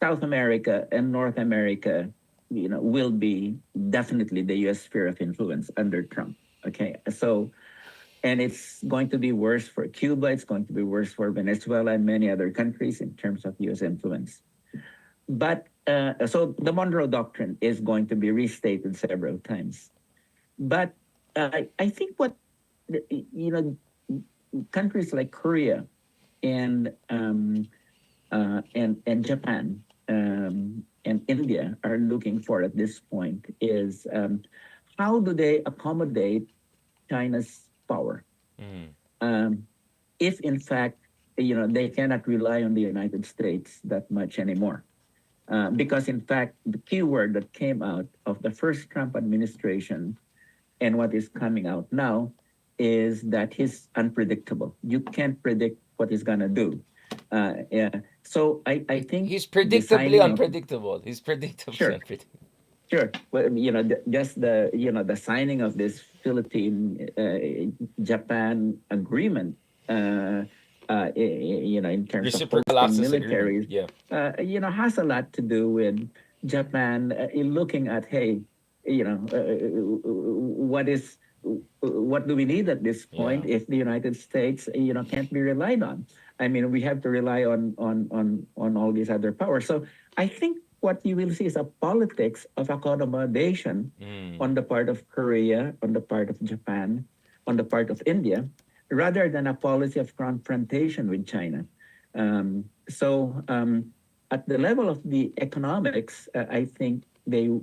South America and North America, will be definitely the U.S. sphere of influence under Trump. Okay, so and it's going to be worse for Cuba. It's going to be worse for Venezuela and many other countries in terms of U.S. influence. But so the Monroe Doctrine is going to be restated several times. But I think what you know countries like Korea and and Japan and India are looking for at this point is how do they accommodate China's power? Mm. Um, if in fact they cannot rely on the United States that much anymore, because in fact the key word that came out of the first Trump administration and what is coming out now is that he's unpredictable. You can't predict what he's gonna do. Yeah. So I think He's the predictably signing of unpredictable. He's predictably sure, unpredictable. sure. Well, just the signing of this Philippine Japan agreement. In terms of Reciprocal hosting access agreement. militaries, Yeah. has a lot to do with Japan in looking at, hey, what do we need at this Yeah. point if the United States, can't be relied on? I mean, we have to rely on all these other powers. So I think what you will see is a politics of accommodation Mm. on the part of Korea, on the part of Japan, on the part of India, rather than a policy of confrontation with China. So at the level of the economics, I think the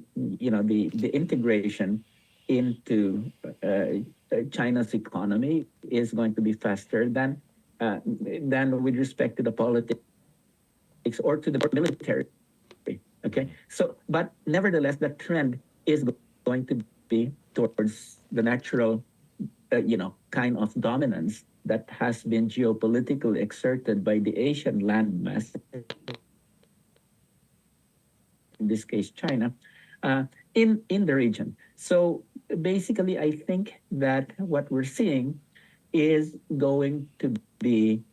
integration into China's economy is going to be faster than with respect to the politics or to the military. Okay, Mm. so but nevertheless, the trend is going to be towards the natural, kind of dominance that has been geopolitically exerted by the Asian landmass, in this case China, in the region. So basically, I think that what we're seeing is going to be,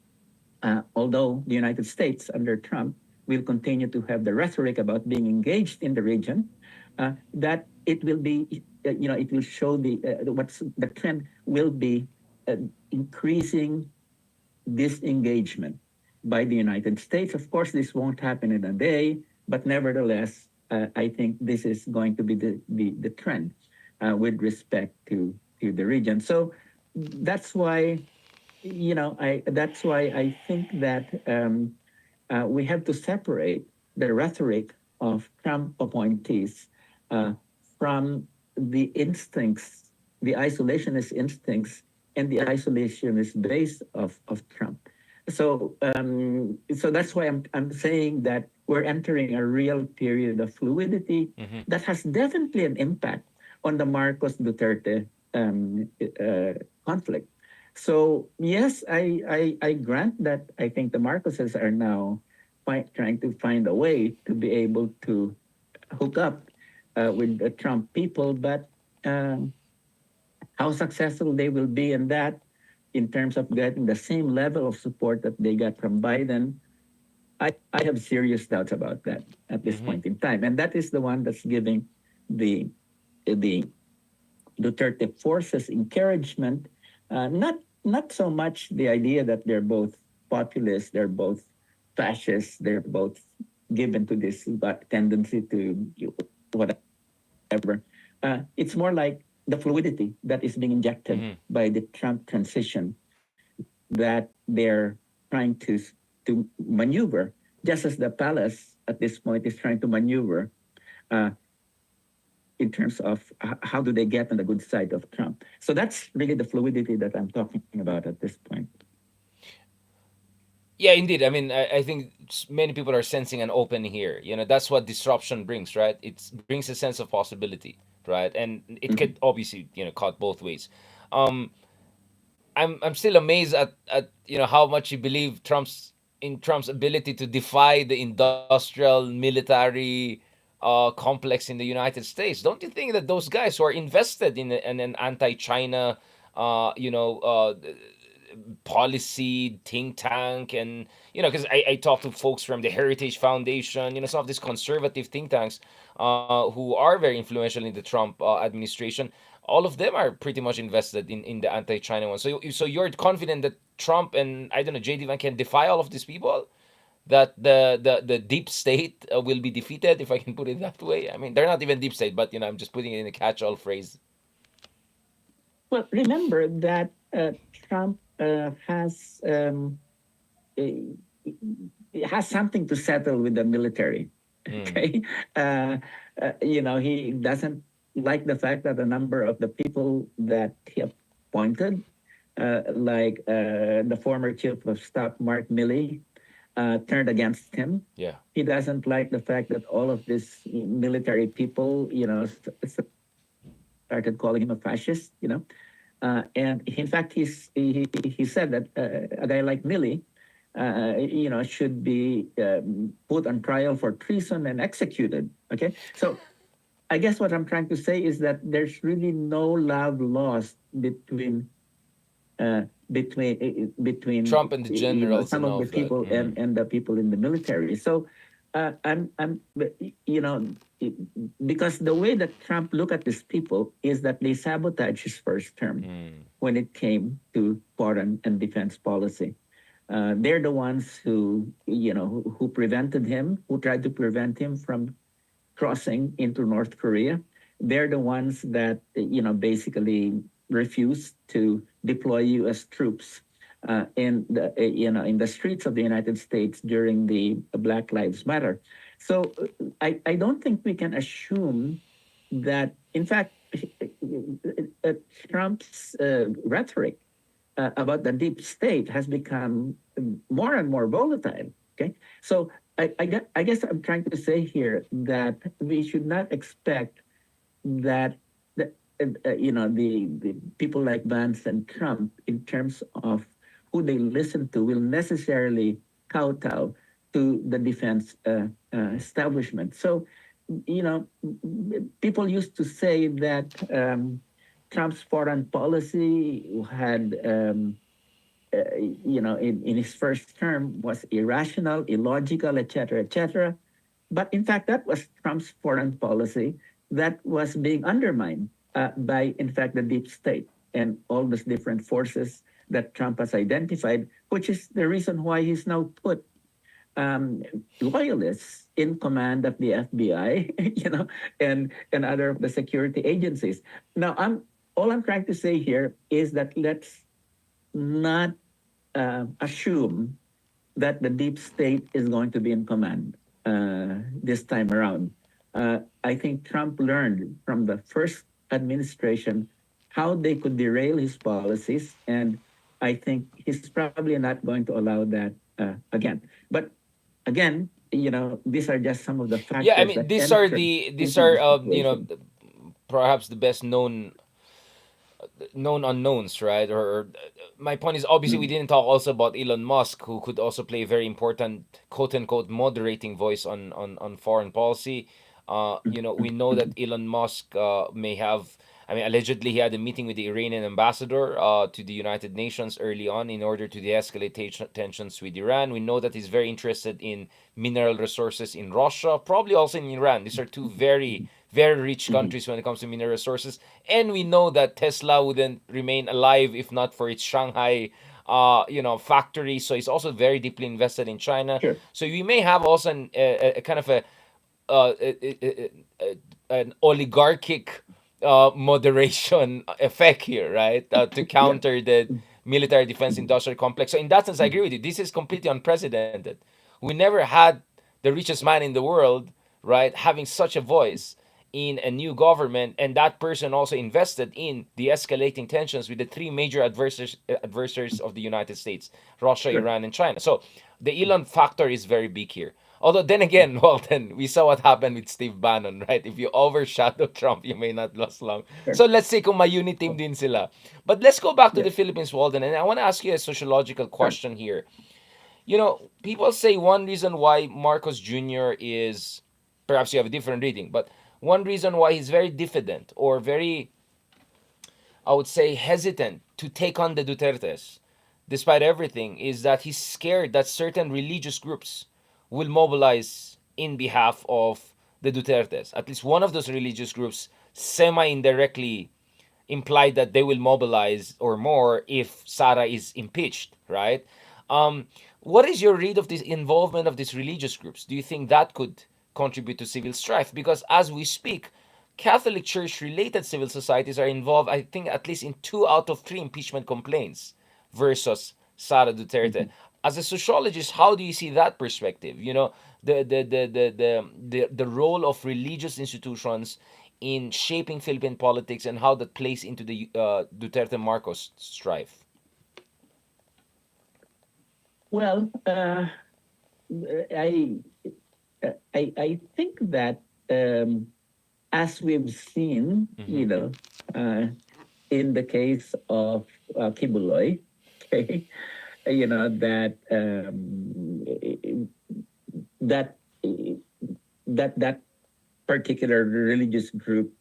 although the United States under Trump will continue to have the rhetoric about being engaged in the region, that it will be, it will show what's the trend will be increasing disengagement by the United States. Of course, this won't happen in a day, but nevertheless, I think this is going to be the trend with respect to the region. So that's why that's why I think that we have to separate the rhetoric of Trump appointees uh, from the instincts, the isolationist instincts, and the isolationist base of Trump. So that's why I'm saying that we're entering a real period of fluidity Mm-hmm. that has definitely an impact on the Marcos Duterte conflict. So yes, I grant that I think the Marcoses are now trying to find a way to be able to hook up with the Trump people, but um, how successful they will be in that, in terms of getting the same level of support that they got from Biden, I have serious doubts about that at this Mm-hmm. point in time, and that is the one that's giving the the Duterte forces encouragement, not so much the idea that they're both populist, they're both fascists, they're both given to this tendency to whatever. It's more like the fluidity that is being injected Mm-hmm. by the Trump transition that they're trying to maneuver, just as the palace at this point is trying to maneuver uh, in terms of how do they get on the good side of Trump. So that's really the fluidity that I'm talking about at this point. Yeah, indeed. I mean, I think many people are sensing an open here. That's what disruption brings, right? It brings a sense of possibility, right? And it Mhm. could obviously, cut both ways. Um, I'm still amazed at how much you believe Trump's ability to defy the industrial military complex in the United States. Don't you think that those guys who are invested in an anti-China, you know, policy think tank, and because I talk to folks from the Heritage Foundation, some of these conservative think tanks who are very influential in the Trump administration, all of them are pretty much invested in the anti-China one. So you're confident that Trump and, I don't know, JD Van can defy all of these people, that the deep state will be defeated, if I can put it that way. I mean, they're not even deep state, but I'm just putting it in a catch-all phrase. Well, remember that Trump eh, has something to settle with the military. Mm. Okay, he doesn't like the fact that a number of the people that he appointed, like the former chief of staff Mark Milley, turned against him. Yeah. He doesn't like the fact that all of these military people, started calling him a fascist. And in fact, he said that a guy like Milley, should be put on trial for treason and executed. Okay, so I guess what I'm trying to say is that there's really no love lost between Trump and the generals some and of all the of that. people Mm. and the people in the military. So I'm you know because the way that Trump look at these people is that they sabotage his first term Mm. when it came to foreign and defense policy. They're the ones who prevented him, who tried to prevent him from crossing into North Korea. They're the ones that basically refused to deploy U.S. troops in the streets of the United States during the Black Lives Matter. So I don't think we can assume that, in fact, uh, Trump's rhetoric about the deep state has become more and more volatile. Okay, so I guess I'm trying to say here that we should not expect that the people like Vance and Trump, in terms of who they listen to, will necessarily kowtow to the defense establishment. So, you know, people used to say that Trump's foreign policy had in his first term was irrational, illogical, etc., etc. But in fact, that was Trump's foreign policy that was being undermined by, in fact, the deep state and all these different forces that Trump has identified, which is the reason why he's now put loyalists in command of the FBI, and other of the security agencies. Now, all I'm trying to say here is that let's not assume that the deep state is going to be in command this time around. I think Trump learned from the first administration how they could derail his policies, and I think he's probably not going to allow that again. But again, these are just some of the Yeah, I factors mean, that these are enter the these into the are situation. perhaps the best known unknowns, right? Or my point is, obviously we Mm. didn't talk also about Elon Musk, who could also play a very important quote unquote moderating voice on foreign policy. We know that Elon Musk may have I mean, allegedly he had a meeting with the Iranian ambassador to the United Nations early on in order to de-escalate tensions with Iran. We know that he's very interested in mineral resources in Russia, probably also in Iran. These are two very, very rich Mhm. countries when it comes to mineral resources. And we know that Tesla wouldn't remain alive if not for its Shanghai factory. So he's also very deeply invested in China. Sure. So we may have also a kind of an oligarchic moderation effect here, right? To Yeah. counter the military defense industrial complex. So in that sense, I agree with you. This is completely unprecedented. We never had the richest man in the world, right, having such a voice in a new government, and that person also invested in the escalating tensions with the three major adversaries of the United States: Russia, Sure. Iran, and China. So the Elon factor is very big here. Although then again, well, then we saw what happened with Steve Bannon, right? If you overshadow Trump, you may not last long. Sure. So let's say kung ma-unit team din sila. But let's go back to Yeah. the Philippines, Walden, and I want to ask you a sociological Sure. question here. People say one reason why Marcos Jr. is, perhaps you have a different reading, but one reason why he's very diffident or very, I would say, hesitant to take on the Dutertes, despite everything, is that he's scared that certain religious groups will mobilize in behalf of the Dutertes. At least one of those religious groups semi indirectly implied that they will mobilize or more if Sara is impeached, right? What is your read of this involvement of these religious groups? Do you think that could contribute to civil strife? Because as we speak, Catholic Church related civil societies are involved, I think, at least in 2 out of 3 impeachment complaints versus Sara Duterte. Mhm. As a sociologist, how do you see that perspective? The role of religious institutions in shaping Philippine politics and how that plays into the Duterte-Marcos strife. Well, I, I think that as we've seen, Mm-hmm. in the case of Kibuloy, okay, that that that particular religious group,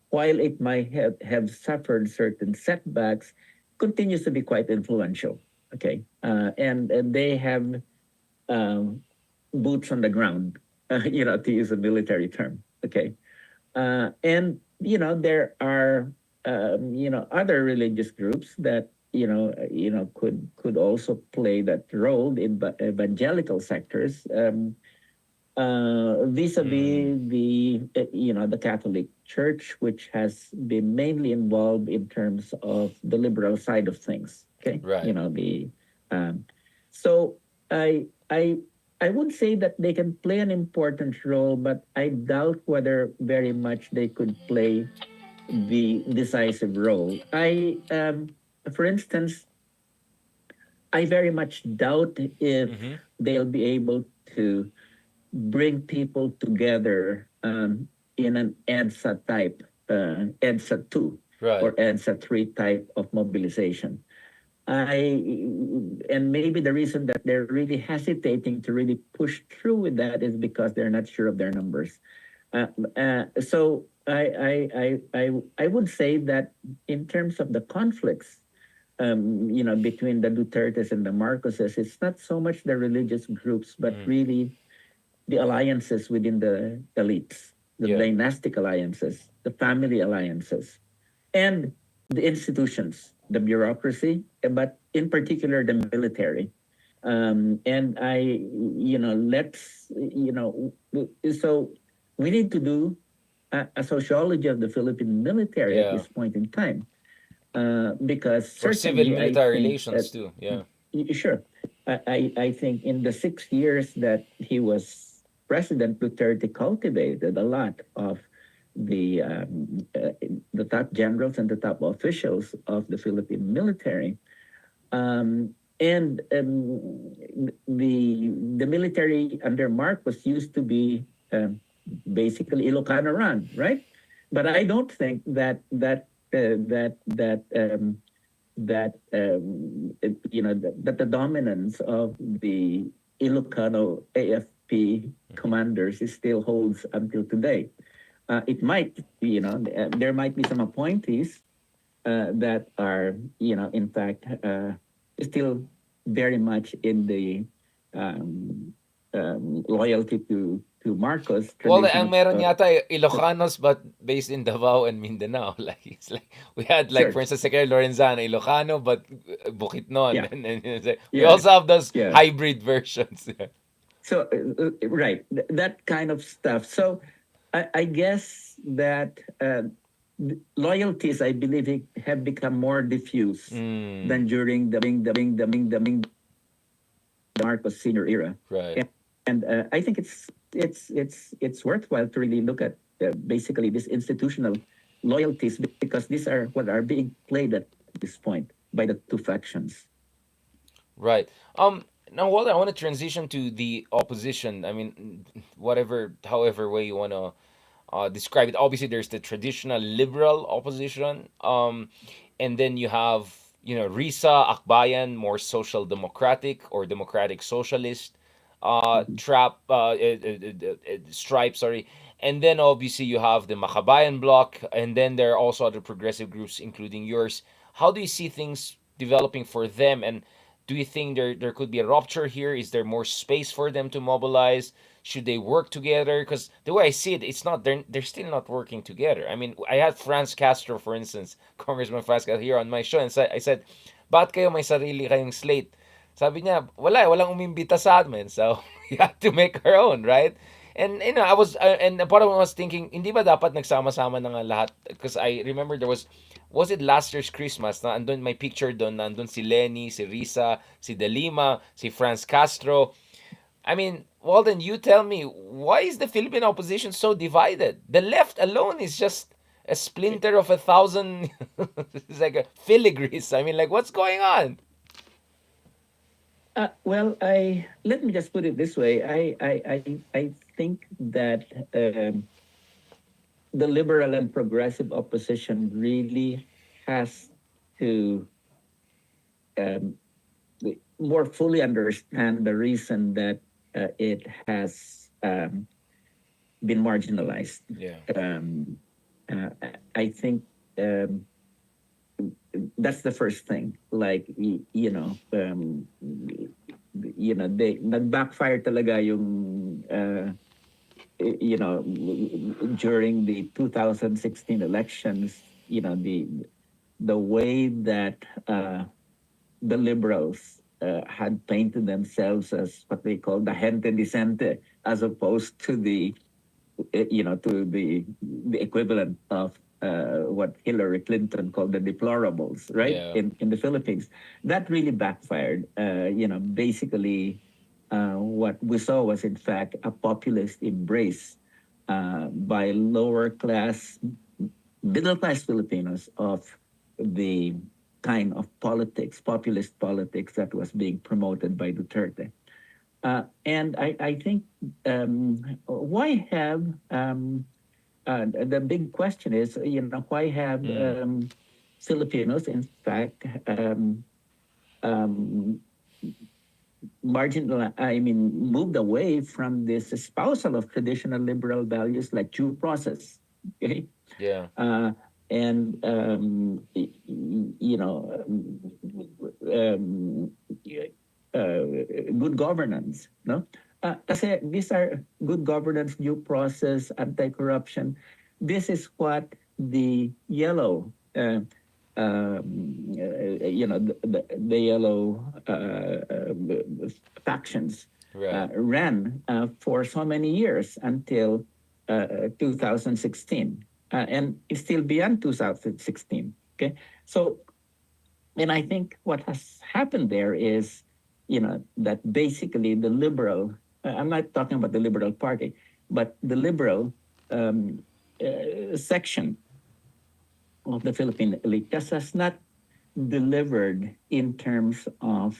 while it might have suffered certain setbacks, continues to be quite influential. Okay, and they have um, boots on the ground, to use a military term. Okay, and there are other religious groups that could also play that role in evangelical sectors. Mm. Vis-a-vis the Catholic Church, which has been mainly involved in terms of the liberal side of things. Okay, Right. the so I I would say that they can play an important role, but I doubt whether very much they could play the decisive role. For instance, I very much doubt if Mm-hmm. they'll be able to bring people together in an EDSA type, EDSA 2 Right. or EDSA 3 type of mobilization. I and maybe the reason that they're really hesitating to really push through with that is because they're not sure of their numbers. So I would say that in terms of the conflicts, between the Dutertes and the Marcoses, it's not so much the religious groups, but Mm. really the alliances within the elites, the Yeah. dynastic alliances, the family alliances, and the institutions, the bureaucracy, but in particular the military. And so we need to do a sociology of the Philippine military at Yeah. this point in time, because Or civil certainly I military think relations too. Yeah. sure. I think in the 6 years that he was president, Duterte cultivated a lot of the top generals and the top officials of the Philippine military. And the military under Marcos used to be basically Ilocano run, right? But I don't think that the dominance of the Ilocano AFP commanders is still holds until today. it might, there might be some appointees that are, in fact, still very much in the um, loyalty to Marcos Well, tradition ang of meron yata Ilocanos but based in Davao and Mindanao. Like it's like we had like for sure, instance Secretary Lorenzana Ilocano but Bukidnon, yeah, and we yeah, also have those yeah. hybrid versions. So right, that kind of stuff. So I guess that loyalties, I believe, have become more diffuse Mm, than during the Marcos senior era, right. and I think it's worthwhile to really look at basically these institutional loyalties, because these are what are being played at this point by the two factions. Right. Now, well, I want to transition to the opposition. I mean, whatever, however way you want to describe it. Obviously, there's the traditional liberal opposition, and then you have Risa Akbayan, more social democratic or democratic socialist, Mhm. stripe. Sorry, and then obviously you have the Makabayan bloc, and then there are also other progressive groups, including yours. How do you see things developing for them, and do you think there could be a rupture here? Is there more space for them to mobilize? Should they work together? Because the way I see it, it's not they're still not working together. I mean, I had Franz Castro, for instance, Congressman Franz Castro here on my show, and I said, "Bakit kayo may sarili kayong slate?" Sabi niya, walang umimbita sa amin. So, you have to make our own, right? And I was and part of me was thinking, hindi ba dapat nagsama-sama na nga lahat? Because I remember there was it last year's Christmas na andun may picture doon na andun si Lenny, si Risa, si Delima, si Franz Castro. I mean, Walden, you tell me, why is the Philippine opposition so divided? The left alone is just a splinter of a thousand. It's like a filigrees. I mean, like, what's going on? Well, I let me just put it this way. I think that the liberal and progressive opposition really has to um, more fully understand the reason that it has been marginalized. Yeah. Um, uh, I think um, that's the first thing. Like they nag-backfire talaga yung during the 2016 elections. The way that the liberals had painted themselves as what they call the gente decente, as opposed to the equivalent of what Hillary Clinton called the deplorables, right? Yeah. In the Philippines, that really backfired. Basically, what we saw was in fact a populist embrace by lower class, middle class Filipinos of the kind of politics, populist politics that was being promoted by Duterte. And I think why have the big question is, why have Mm. Filipinos, in fact, um, moved away from this espousal of traditional liberal values like due process, okay? Yeah. Uh, and um, uh, good governance, no? Kasi these are good governance, due process, anti-corruption. This is what the yellow, the yellow factions Right. ran for so many years until 2016, and it's still beyond 2016. Okay, so and I think what has happened there is, that basically the liberal, I'm not talking about the Liberal Party, but the liberal section of the Philippine elite just has not delivered in terms of,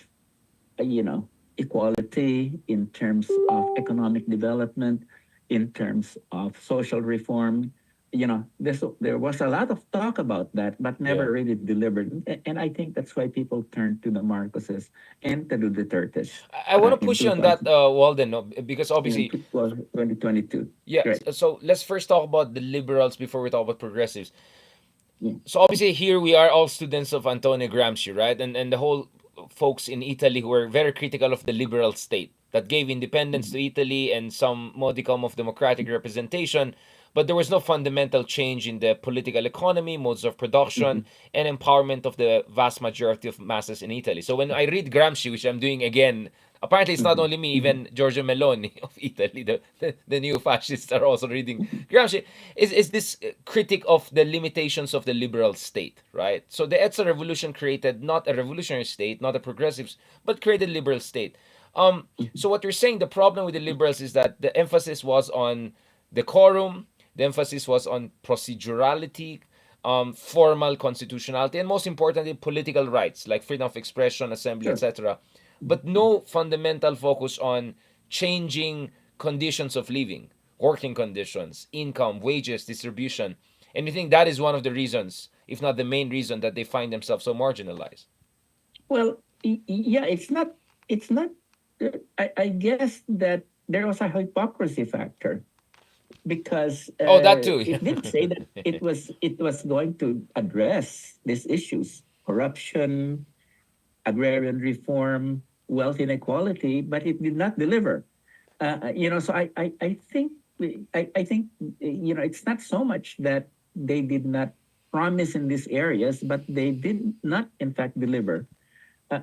equality, in terms of economic development, in terms of social reform, there was a lot of talk about that, but Yeah. never really delivered. And I think that's why people turned to the Marcoses and to the Dutertes I want to in push you on that, 2000, Walden, no, because in obviously, 2022. yeah. Right. So let's first talk about the liberals before we talk about progressives. Yeah. So obviously here we are all students of Antonio Gramsci, right? And the whole folks in Italy who were very critical of the liberal state that gave independence to Italy and some modicum of democratic representation, but there was no fundamental change in the political economy, modes of production, Mhm. and empowerment of the vast majority of masses in Italy. So when I read Gramsci, which I'm doing again, apparently it's not Mhm. only me, Mhm. even Giorgio Meloni of Italy, the new fascists are also reading Gramsci, is this critic of the limitations of the liberal state, right? So the Ezza revolution created not a revolutionary state, not a progressive, but created a liberal state. So what you're saying, the problem with the liberals is that the emphasis was on decorum, the emphasis was on procedurality, formal constitutionality, and most importantly, political rights like freedom of expression, assembly, Sure. etc. But no fundamental focus on changing conditions of living, working conditions, income, wages, distribution. And you think that is one of the reasons, if not the main reason, that they find themselves so marginalized? Well, yeah, it's not, I guess that there was a hypocrisy factor because Oh, that too. it did say that it was going to address these issues: corruption, agrarian reform, wealth inequality, but it did not deliver. So I think I think it's not so much that they did not promise in these areas, but they did not in fact deliver.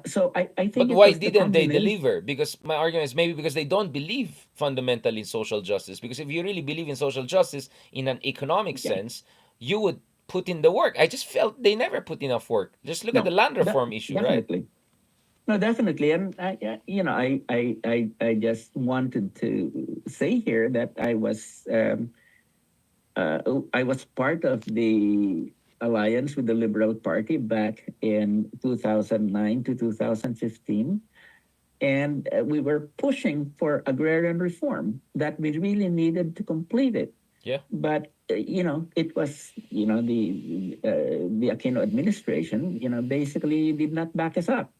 So I think But it why was the didn't they combination. deliver? Because my argument is maybe because they don't believe fundamentally in social justice. Because if you really believe in social justice in an economic Yeah, sense, you would put in the work. I just felt they never put enough work. Just look at the no, land reform issue, right? definitely. No, definitely, and I just wanted to say here that I was part of the alliance with the Liberal Party back in 2009 to 2015, and we were pushing for agrarian reform that we really needed to complete it. Yeah. But it was the Aquino administration basically did not back us up.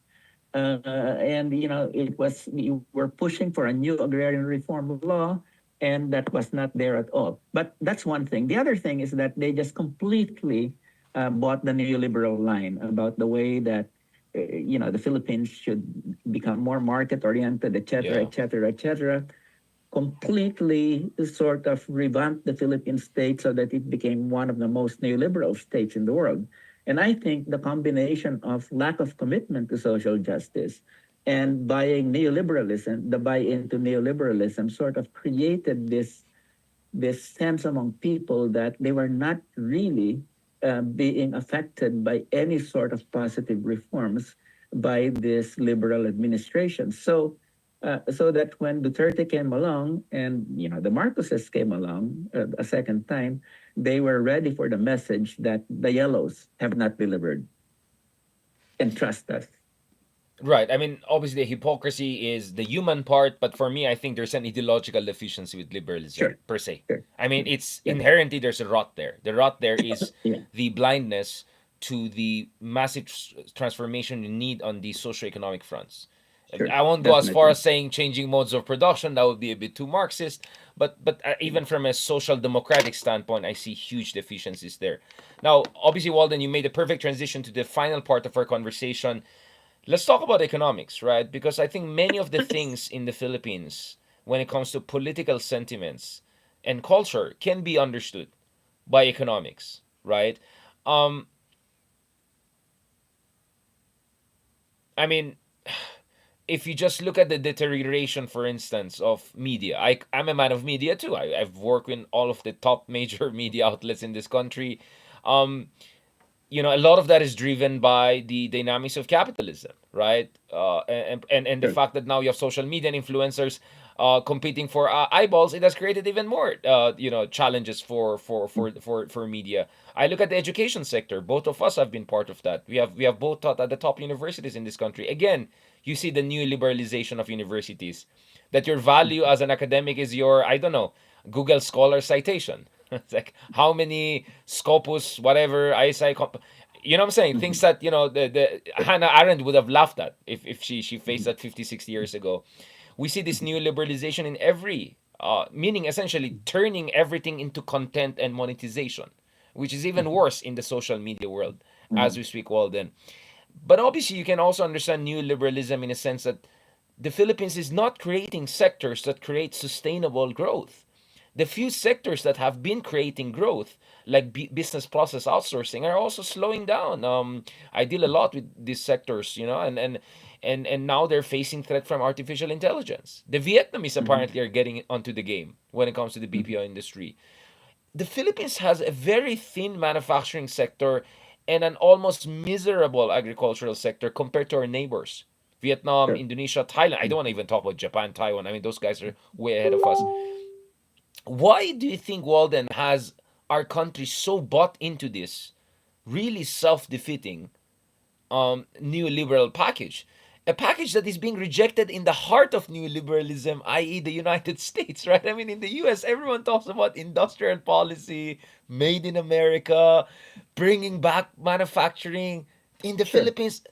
And it was we were pushing for a new agrarian reform law, and that was not there at all. But that's one thing. The other thing is that they just completely bought the neoliberal line about the way that the Philippines should become more market oriented, et cetera, Yeah. et cetera, et cetera. Completely sort of revamped the Philippine state so that it became one of the most neoliberal states in the world. And I think the combination of lack of commitment to social justice and buying neoliberalism, the buy into neoliberalism, sort of created this sense among people that they were not really being affected by any sort of positive reforms by this liberal administration. So that when Duterte came along and the Marcoses came along a second time, they were ready for the message that the yellows have not delivered and trust us. Right. I mean, obviously, the hypocrisy is the human part, but for me, I think there's an ideological deficiency with liberalism Sure, per se. sure, I mean, sure. it's Yeah, inherently there's a rot there. The rot there is yeah, the blindness to the massive transformation you need on these socioeconomic fronts. sure, I won't go as far definitely. as saying changing modes of production. That would be a bit too Marxist. But even from a social democratic standpoint, I see huge deficiencies there. Now, obviously, Walden, you made a perfect transition to the final part of our conversation. Let's talk about economics, right? Because I think many of the things in the Philippines, when it comes to political sentiments and culture, can be understood by economics, right? Um, I mean, if you just look at the deterioration, for instance, of media, I'm a man of media too. I've worked in all of the top major media outlets in this country. Um, a lot of that is driven by the dynamics of capitalism, right? And the Sure. fact that now you have social media and influencers competing for eyeballs, it has created even more challenges for media. I look at the education sector. Both of us have been part of that. We have both taught at the top universities in this country. Again, you see the new liberalization of universities, that your value as an academic is your, I don't know, Google Scholar citation. It's like how many Scopus, whatever, ISI, you know what I'm saying? Things Mhm. that, the Hannah Arendt would have laughed at if she faced that 50, 60 years ago. We see this new liberalization in every, meaning essentially turning everything into content and monetization, which is even Mhm. worse in the social media world as Mhm. we speak, Walden. But obviously, you can also understand neoliberalism in a sense that the Philippines is not creating sectors that create sustainable growth. The few sectors that have been creating growth, like business process outsourcing, are also slowing down. I deal a lot with these sectors, and now they're facing threat from artificial intelligence. The Vietnamese Mhm. apparently are getting onto the game when it comes to the Mhm. BPO industry. The Philippines has a very thin manufacturing sector and an almost miserable agricultural sector compared to our neighbors. Vietnam, Sure. Indonesia, Thailand. I don't want to even talk about Japan, Taiwan. I mean, those guys are way ahead of us. Why do you think, Walden, has our country so bought into this really self defeating neoliberal package? A package that is being rejected in the heart of neoliberalism, i.e., the United States, right? I mean, in the US, everyone talks about industrial policy, made in America, bringing back manufacturing. In the Sure. Philippines,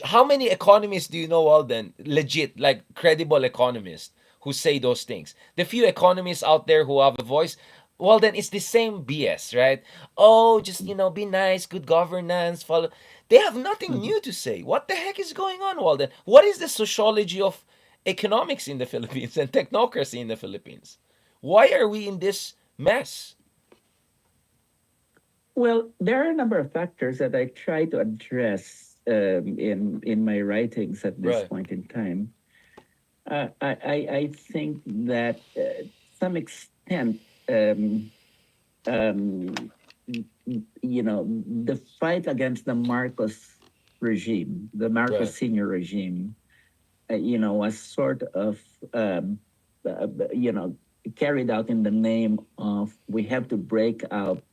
how many economists do you know, Alden, legit, like credible economists who say those things? The few economists out there who have a voice, well, then it's the same BS, right? Oh, just, be nice, good governance, follow. They have nothing Mhm. new to say. What the heck is going on, Walden? What is the sociology of economics in the Philippines and technocracy in the Philippines? Why are we in this mess? Well, there are a number of factors that I try to address in my writings at this Right. point in time. I think that some extent, um, um, the fight against the Marcos regime, the Marcos Right. senior regime, was sort of, you know, carried out in the name of we have to break out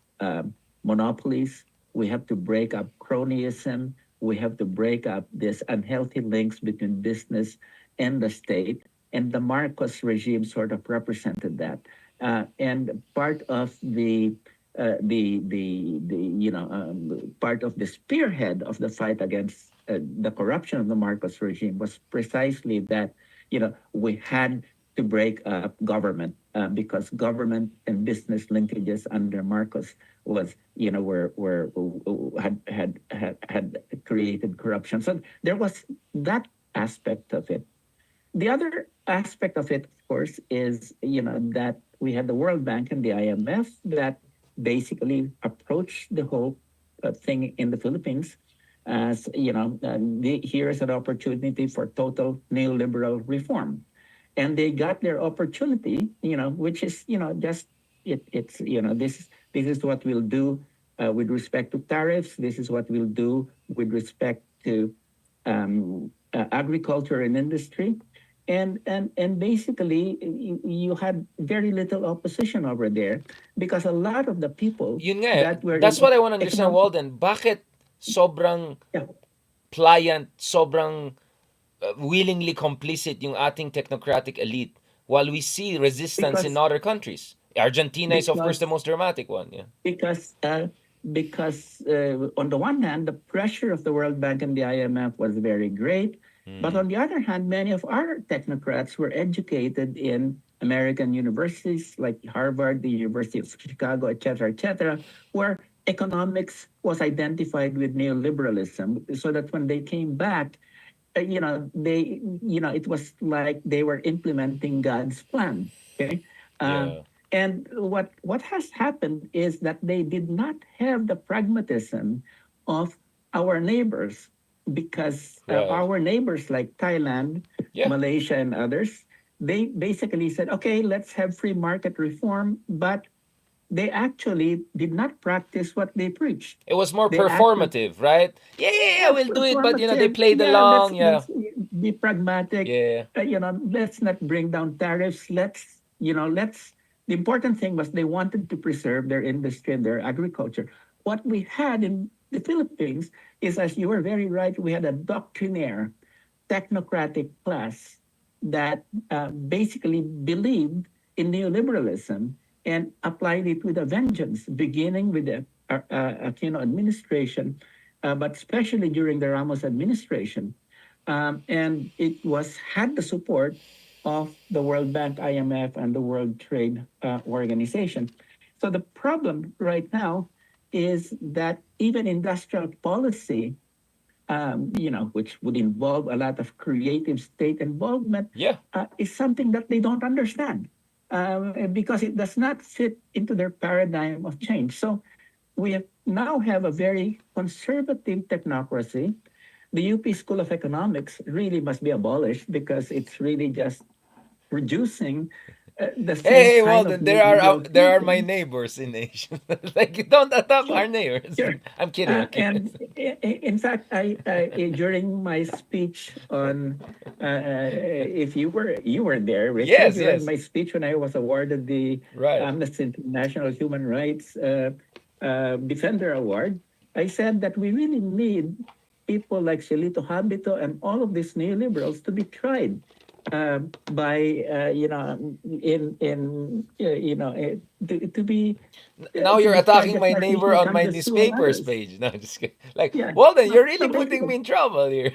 monopolies, we have to break up cronyism, we have to break up this unhealthy links between business and the state. And the Marcos regime sort of represented that. And part of part of the spearhead of the fight against the corruption of the Marcos regime was precisely that, we had to break up government because government and business linkages under Marcos was, had created corruption. So there was that aspect of it. The other aspect of it, of course, is that we had the World Bank and the IMF that basically approached the whole thing in the Philippines as here is an opportunity for total neoliberal reform, and they got their opportunity, which is just it's this is what we'll do with respect to tariffs. This is what we'll do with respect to agriculture and industry, and basically you had very little opposition over there because a lot of the people Yun nga, that were that's in what I want to understand, economic, Walden. Bakit sobrang yeah, pliant, sobrang willingly complicit yung ating technocratic elite while we see resistance in because other countries? Argentina is, of course, the because most dramatic one. Yeah. because uh, because on the one hand, the pressure of the World Bank and the IMF was very great, but Mm. on the other hand, many of our technocrats were educated in American universities like Harvard, the University of Chicago, et cetera, where economics was identified with neoliberalism, so that when they came back, it was like they were implementing God's plan. Okay. Uh, Yeah. and what has happened is that they did not have the pragmatism of our neighbors, because Right. our neighbors like Thailand, Yeah. Malaysia, and others, they basically said, okay, let's have free market reform, but they actually did not practice what they preached. It was more They actually, performative, right? Yeah, yeah, yeah, yeah, we'll do it, but they performative. played Yeah, along. Yeah. let's be pragmatic. Yeah. Let's not bring down tariffs. Let's. The important thing was they wanted to preserve their industry and their agriculture. What we had in the Philippines is, as you were very right, we had a doctrinaire, technocratic class that basically believed in neoliberalism, and applied it with a vengeance, beginning with the Aquino administration, but especially during the Ramos administration. And it was had the support of the World Bank, IMF, and the World Trade Organization. So the problem right now is that even industrial policy, which would involve a lot of creative state involvement, Yeah. is something that they don't understand because it does not fit into their paradigm of change. So now have a very conservative technocracy. The UP School of Economics really must be abolished because it's really just producing the same Hey, kind of Walden, neoliberal there are my thinking. neighbors in Asia. Like, you don't attack our Sure, neighbors. sure. I'm kidding. I'm kidding. And in fact, during my speech on, if you were there, Richard, Yes, during yes. my speech when I was awarded the Right. Amnesty International Human Rights Defender Award, I said that we really need people like Shelito Habito and all of these neoliberals to be tried by to be Now to you're be tried attacking just my like we neighbor can on come my to sue newspapers others. page. No, just kidding. Like, Yeah. Walden, No, you're really so putting me basically, in trouble here.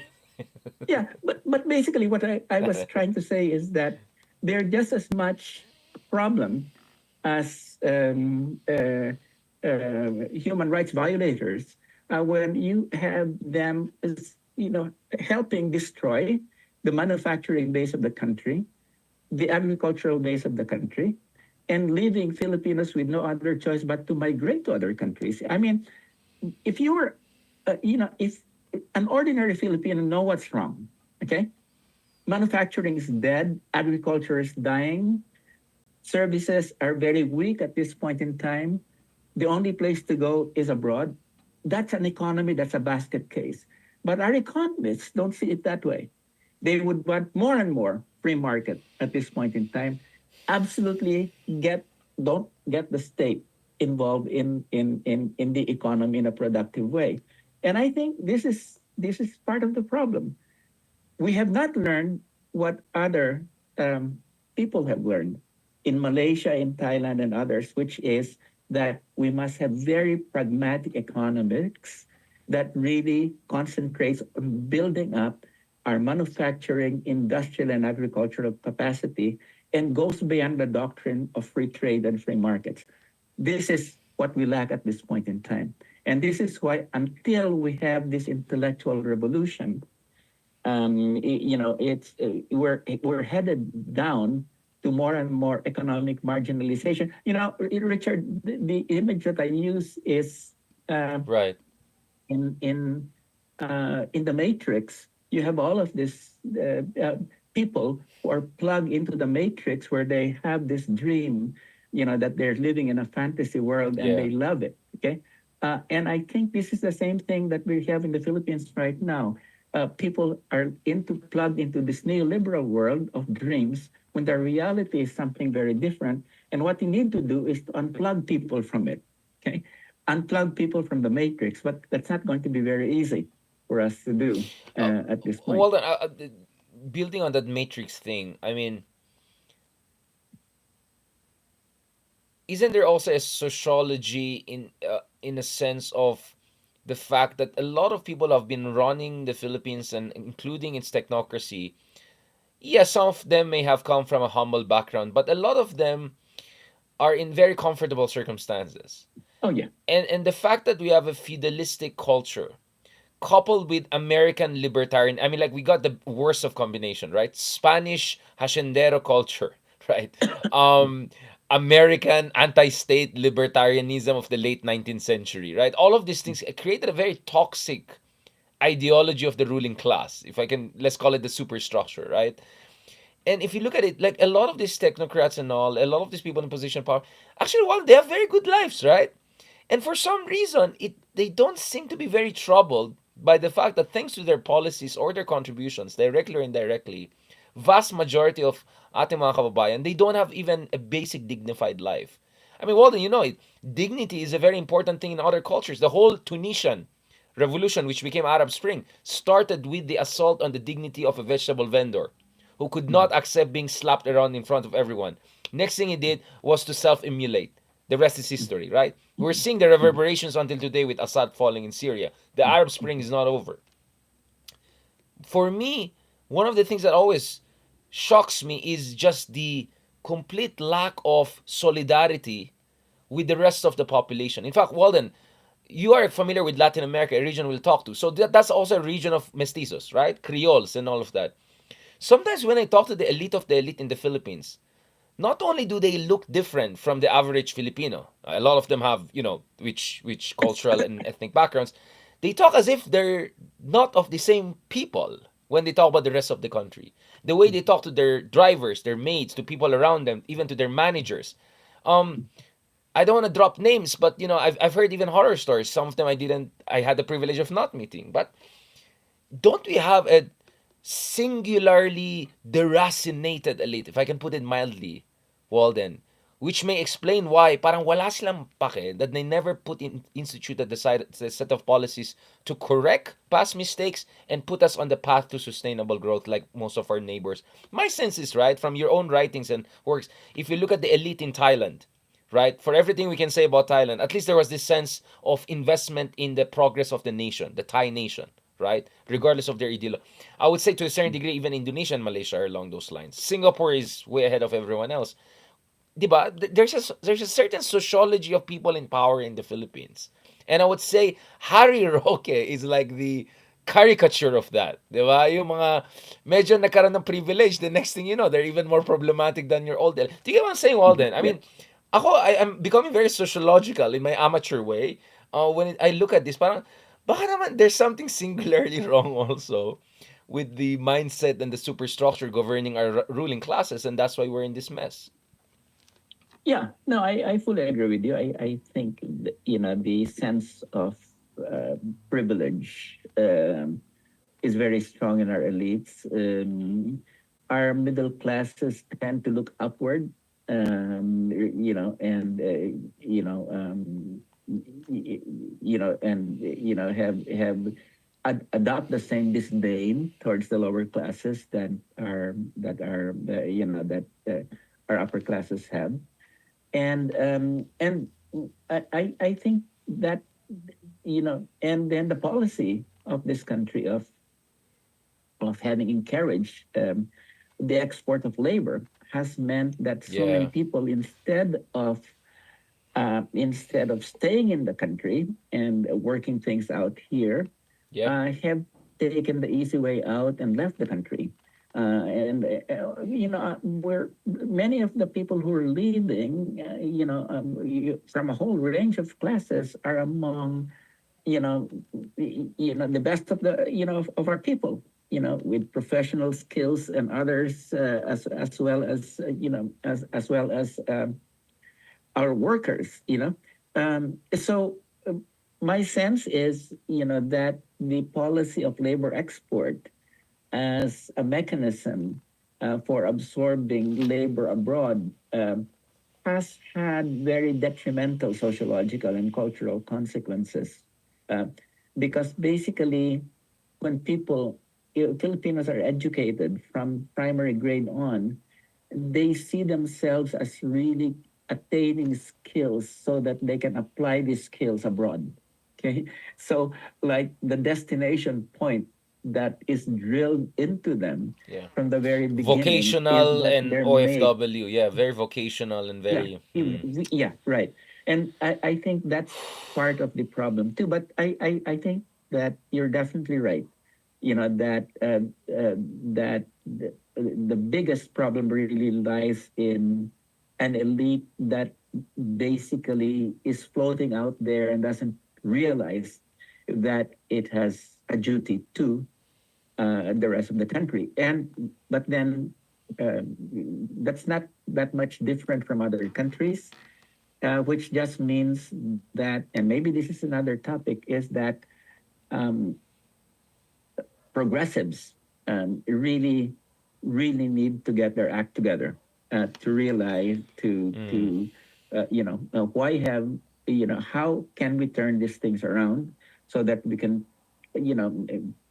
yeah. But basically, what I was trying to say is that they're just as much problem as human rights violators when you have them as helping destroy the manufacturing base of the country, the agricultural base of the country, and leaving Filipinos with no other choice but to migrate to other countries. I mean, if you were, if an ordinary Filipino know what's wrong, okay? Manufacturing is dead, agriculture is dying, services are very weak at this point in time. The only place to go is abroad. That's an economy, that's a basket case. But our economists don't see it that way. They would want more and more free market at this point in time. Absolutely don't get the state involved in the economy in a productive way. And I think this is part of the problem. We have not learned what other people have learned in Malaysia, in Thailand, and others, which is that we must have very pragmatic economics that really concentrates on building up our manufacturing, industrial, and agricultural capacity and goes beyond the doctrine of free trade and free markets. This is what we lack at this point in time. And this is why, until we have this intellectual revolution, it's we're headed down to more and more economic marginalization. Richard, the image that I use is uh, Right. in the Matrix. You have all of this people who are plugged into the Matrix, where they have this dream, that they're living in a fantasy world and Yeah. they love it. Okay, and I think this is the same thing that we have in the Philippines right now. People are plugged into this neoliberal world of dreams when the reality is something very different. And what you need to do is to unplug people from it. Okay, unplug people from the matrix, but that's not going to be very easy for us to do Uh, at this point. Walden, building on that matrix thing, I mean, isn't there also a sociology in a sense of the fact that a lot of people have been running the Philippines and including its technocracy? Yes, some of them may have come from a humble background, but a lot of them are in very comfortable circumstances. Oh yeah. And the fact that we have a feudalistic culture coupled with American libertarian, I mean, like, we got the worst of combination, right? Spanish haciendero culture, right? Um, American anti-state libertarianism of the late 19th century, right? All of these things created a very toxic ideology of the ruling class, if I can, let's call it the superstructure, right? And if you look at it, like, a lot of these technocrats and all, a lot of these people in position of power, actually, well, they have very good lives, right? And for some reason, they don't seem to be very troubled by the fact that, thanks to their policies or their contributions, directly or indirectly, vast majority of ating mga kababayan, they don't have even a basic dignified life. I mean, Walden, you know it. Dignity is a very important thing in other cultures. The whole Tunisian revolution, which became Arab Spring, started with the assault on the dignity of a vegetable vendor who could not accept being slapped around in front of everyone. Next thing he did was to self-immolate. The rest is history, right? We're seeing the reverberations until today with Assad falling in Syria. The Arab Spring is not over. For me, one of the things that always shocks me is just the complete lack of solidarity with the rest of the population. In fact, Walden, you are familiar with Latin America, a region we'll talk to. So that's also a region of mestizos, right? Creoles and all of that. Sometimes when I talk to the elite in the Philippines, not only do they look different from the average Filipino, a lot of them have, which cultural and ethnic backgrounds, they talk as if they're not of the same people when they talk about the rest of the country. The way they talk to their drivers, their mates, to people around them, even to their managers. Um, I don't want to drop names, but I've heard even horror stories. Some of them I had the privilege of not meeting. But don't we have a singularly deracinated elite, if I can put it mildly, Walden, which may explain why parang wala silang pake that they never instituted the set of policies to correct past mistakes and put us on the path to sustainable growth like most of our neighbors. My sense is, right, from your own writings and works, if you look at the elite in Thailand, right, for everything we can say about Thailand, at least there was this sense of investment in the progress of the nation, the Thai nation, right? Regardless of their ideology. I would say to a certain degree, even Indonesia and Malaysia are along those lines. Singapore is way ahead of everyone else. Diba? There's a certain sociology of people in power in the Philippines. And I would say Harry Roque is like the caricature of that. Diba? Yung mga medyo nagkaroon ng privilege, the next thing you know, they're even more problematic than your old. Do you get what I'm saying, Walden? I Yeah. mean, I'm becoming very sociological in my amateur way. I look at this, parang, baka naman there's something singularly wrong also with the mindset and the superstructure governing our ruling classes, and that's why we're in this mess. Yeah, no, I fully agree with you. I think the sense of privilege is very strong in our elites. Our middle classes tend to look upward, and have adopt the same disdain towards the lower classes that our upper classes have. And I think that and then the policy of this country of having encouraged the export of labor has meant that so many Yeah. people, instead of staying in the country and working things out here, Yep. have taken the easy way out and left the country. And where many of the people who are leaving, from a whole range of classes, are among you know the best of of our people, with professional skills, and others, as well as our workers. So my sense is, that the policy of labor export as a mechanism for absorbing labor abroad has had very detrimental sociological and cultural consequences. Uh, because basically, when Filipinos are educated from primary grade on, they see themselves as really attaining skills so that they can apply these skills abroad. Okay. So, like, the destination point that is drilled into them Yeah. from the very beginning is Vocational that and their mate. OFW. Yeah, very vocational and Yeah, very. yeah, right. And I think that's part of the problem too. But I think that you're definitely right. That the biggest problem really lies in an elite that basically is floating out there and doesn't realize that it has a duty to the rest of the country. But then uh, that's not that much different from other countries, which just means that, and maybe this is another topic, is that um, progressives really, really need to get their act together to realize why have how can we turn these things around so that we can you know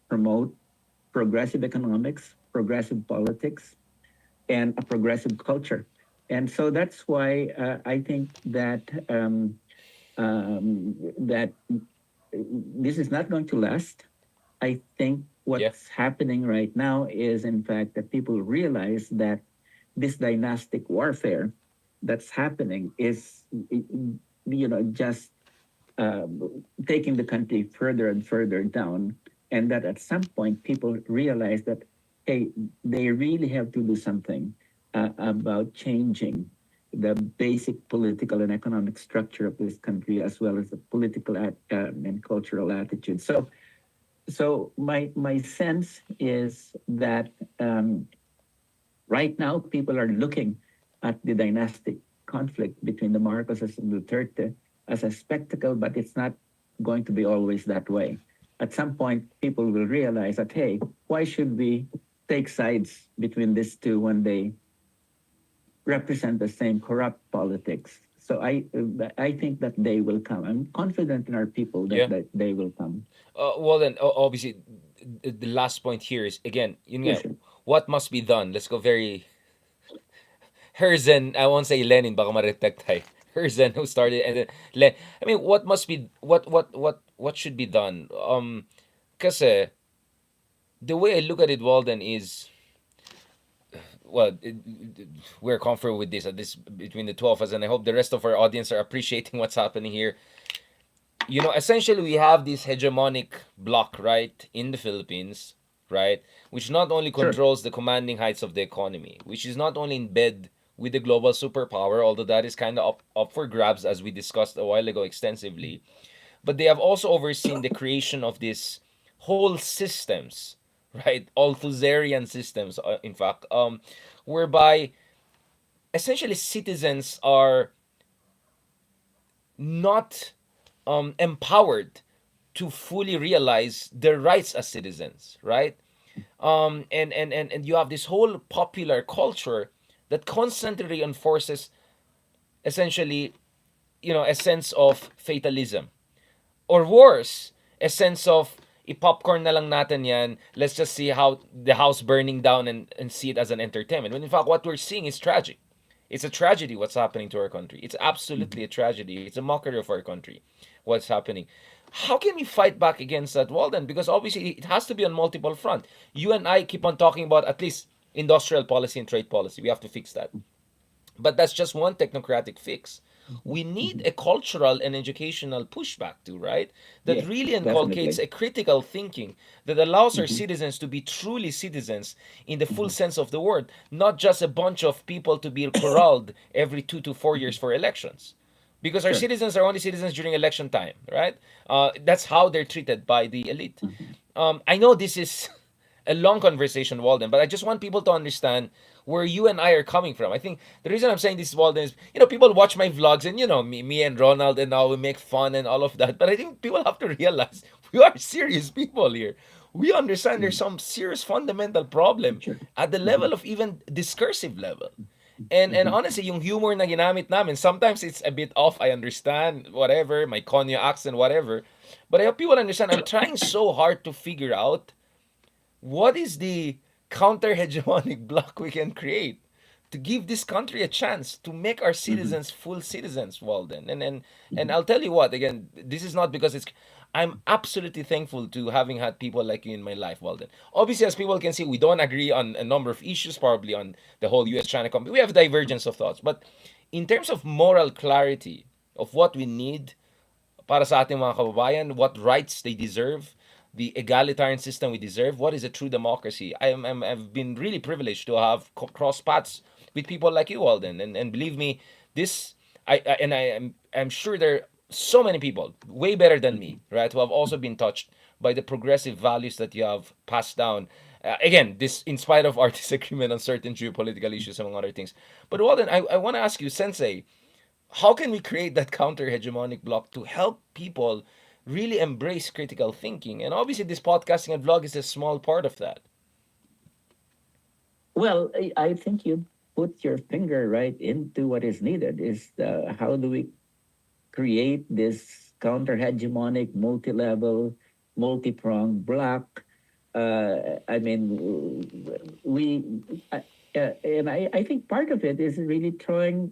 promote progressive economics, progressive politics, and a progressive culture. And so that's why I think that that this is not going to last. I think Yeah. what's happening right now is, in fact, that people realize that this dynastic warfare that's happening is, just taking the country further and further down, and that at some point people realize that, hey, they really have to do something about changing the basic political and economic structure of this country, as well as the political and cultural attitude. So my sense is that right now people are looking at the dynastic conflict between the Marcoses and Duterte as a spectacle, but it's not going to be always that way. At some point, people will realize that, hey, why should we take sides between these two when they represent the same corrupt politics? So I think that they will come. I'm confident in our people Yeah. that they will come. Well, then, obviously, the last point here is again, Yeah, sure. what must be done? Let's go very Herzen. I won't say Lenin, baka ma-reflect tayo. Herzen who started, and then I mean, what must be what should be done? Kasi the way I look at it, Walden, is well, we're comfortable with this at this between the 12 of us, and I hope the rest of our audience are appreciating what's happening here. Essentially, we have this hegemonic bloc, right, in the Philippines, right, which not only Sure. controls the commanding heights of the economy, which is not only in bed with the global superpower, although that is kind of up for grabs, as we discussed a while ago extensively, but they have also overseen the creation of these whole systems, right, Althusserian systems, in fact, whereby essentially citizens are not empowered to fully realize their rights as citizens, right? And you have this whole popular culture that constantly reinforces essentially, a sense of fatalism. Or worse, a sense of i-popcorn na lang natin yan, let's just see how the house burning down and see it as an entertainment. When in fact, what we're seeing is tragic. It's a tragedy what's happening to our country. It's absolutely a tragedy. It's a mockery of our country, what's happening. How can we fight back against that wall then? Because obviously it has to be on multiple front. You and I keep on talking about at least industrial policy and trade policy. We have to fix that. But that's just one technocratic fix. We need Mhm. a cultural and educational pushback too, right? That Yeah, really inculcates definitely. a critical thinking that allows our Mhm. citizens to be truly citizens in the full sense of the word, not just a bunch of people to be corralled every 2 to 4 years Mhm. for elections. Because our Sure. citizens are only citizens during election time, right? That's how they're treated by the elite. Mhm. I know this is a long conversation, Walden, but I just want people to understand where you and I are coming from. I think the reason I'm saying this, Walden, is people watch my vlogs and me and Ronald and all we make fun and all of that. But I think people have to realize we are serious people here. We understand there's Mhm. some serious fundamental problem Sure. at the Mhm. level of even discursive level. And Mhm. honestly, yung humor na ginamit namin, sometimes it's a bit off. I understand, whatever, my Konya accent, whatever. But I hope people understand I'm trying so hard to figure out what is the counter hegemonic bloc we can create to give this country a chance to make our Mhm. citizens full citizens, Walden. And Mhm. I'll tell you what, again, this is not because it's I'm absolutely thankful to having had people like you in my life, Walden. Obviously, as people can see, we don't agree on a number of issues, probably on the whole US China conflict. We have divergence of thoughts. But in terms of moral clarity of what we need para sa ating mga kababayan, what rights they deserve, the egalitarian system we deserve, what is a true democracy. I've been really privileged to have cross paths with people like you, Alden, and believe me, this I'm sure there are so many people way better than me, right, who have also been touched by the progressive values that you have passed down. Again, this in spite of our disagreement on certain geopolitical issues, among other things. But Walden, I want to ask you, Sensei, how can we create that counter hegemonic block to help people really embrace critical thinking? And obviously, this podcasting and vlog is a small part of that. Well, I think you put your finger right into what is needed. Is how do we create this counter hegemonic, multi-level, multi-pronged block? I mean, we. And I think part of it is really throwing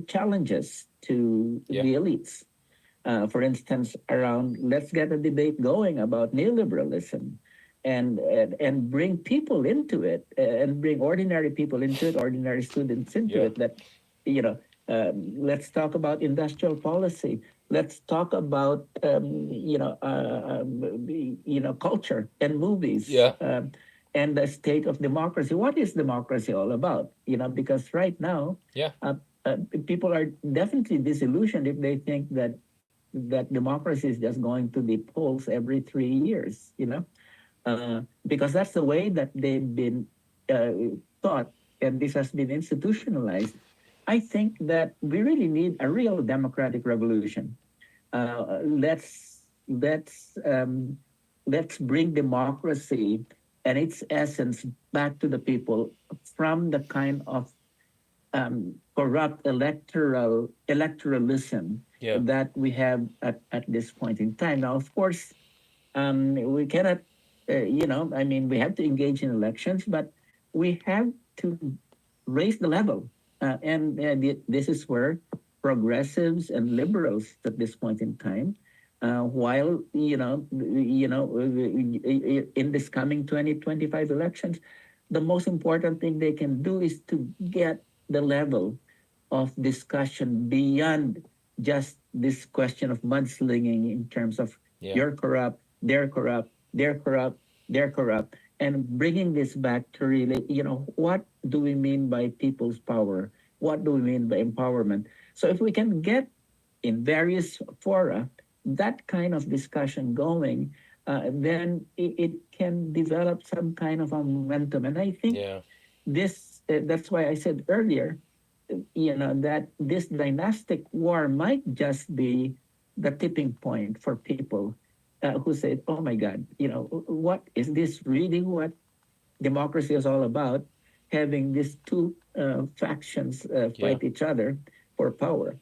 challenges to Yeah. the elites. For instance, around let's get a debate going about neoliberalism and bring people into it and bring ordinary people into it, ordinary students into Yeah. it. That, you know, let's talk about industrial policy. Let's talk about culture and movies. Yeah. And the state of democracy. What is democracy all about? Because right now, Yeah. uh, people are definitely disillusioned if they think that democracy is just going to the polls every 3 years, because that's the way that they've been taught, and this has been institutionalized. I think that we really need a real democratic revolution. Let's bring democracy and its essence back to the people from the kind of corrupt electoralism Yeah. that we have at this point in time. Now, of course, we cannot, I mean, we have to engage in elections, but we have to raise the level. And this is where progressives and liberals at this point in time, while, in this coming 2025 elections, the most important thing they can do is to get the level of discussion beyond just this question of mudslinging in terms of Yeah. you're corrupt, they're corrupt, they're corrupt, they're corrupt, and bringing this back to really, what do we mean by people's power? What do we mean by empowerment? So if we can get in various fora that kind of discussion going, then it can develop some kind of a momentum. And I think Yeah. that's why I said earlier, that this dynastic war might just be the tipping point for people who said, oh my God, what is this really what democracy is all about? Having these two factions Yeah. fight each other for power.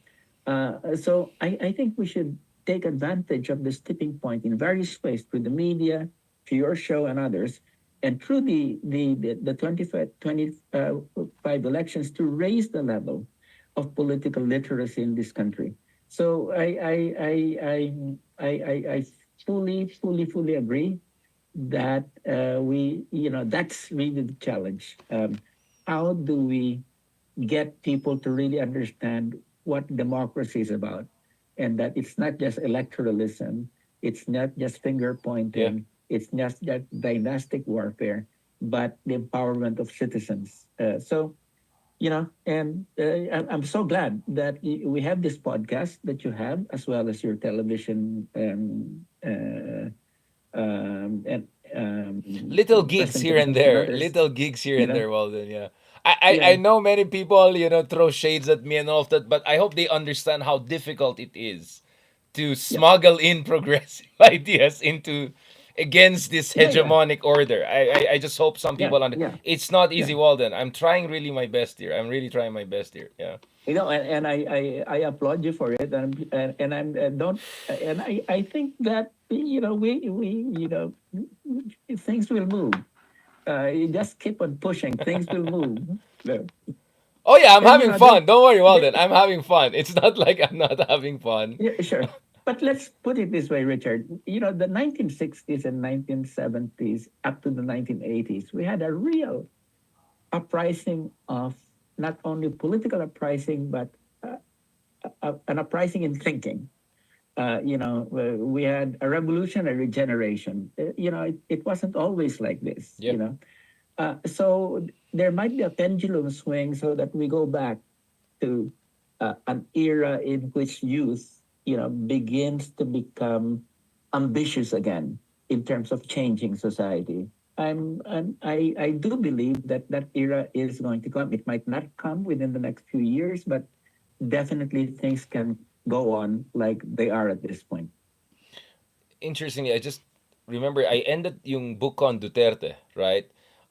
So I think we should take advantage of this tipping point in various ways through the media, through your show and others, and through the 25 elections to raise the level of political literacy in this country. So I fully agree that that's really the challenge. How do we get people to really understand what democracy is about, and that it's not just electoralism, it's not just finger Yeah. pointing, it's not just dynastic warfare, but the empowerment of citizens. I'm so glad that we have this podcast that you have, as well as your television and Little gigs here and presentations and there. others. Little gigs here You and know, there, Walden. Yeah. I yeah, know many people, throw shades at me and all of that, but I hope they understand how difficult it is to yeah, smuggle in progressive ideas into against this yeah, yeah, hegemonic order. I just hope some yeah, people yeah, it's not yeah. easy, Walden. I'm trying really my best here. I'm really trying my best here. Yeah. And I applaud you for it, and I'm don't and I think that we things will move. You just keep on pushing, things will move. No. Oh yeah, I'm And having there, fun. Don't worry, there, Walden. I'm having fun. It's not like I'm not having fun. yeah, sure. But let's put it this way, Richard. The 1960s and 1970s up to the 1980s, we had a real uprising of not only political uprising, but an uprising in thinking. We had a revolutionary generation. It wasn't always like this. Yeah. So there might be a pendulum swing so that we go back to an era in which youth, begins to become ambitious again in terms of changing society. I do believe that that era is going to come. It might not come within the next few years, but definitely things can go on like they are at this point. Interestingly, I just remember I ended yung book on Duterte, right?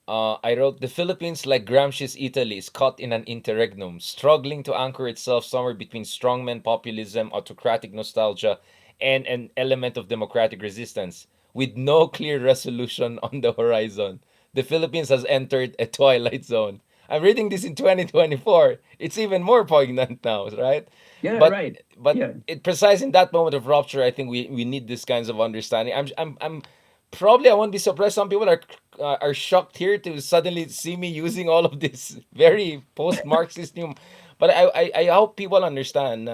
I wrote the Philippines, like Gramsci's Italy, is caught in an interregnum, struggling to anchor itself somewhere between strongman populism, autocratic nostalgia, and an element of democratic resistance, with no clear resolution on the horizon. the Philippines has entered a twilight zone. I'm reading this in 2024. It's even more poignant now, right? Yeah, But right. but Yeah. it precise in that moment of rupture, I think we need this kinds of understanding. I'm probably I won't be surprised. Some people are shocked here to suddenly see me using all of this very post-Marxist new. But I hope people understand.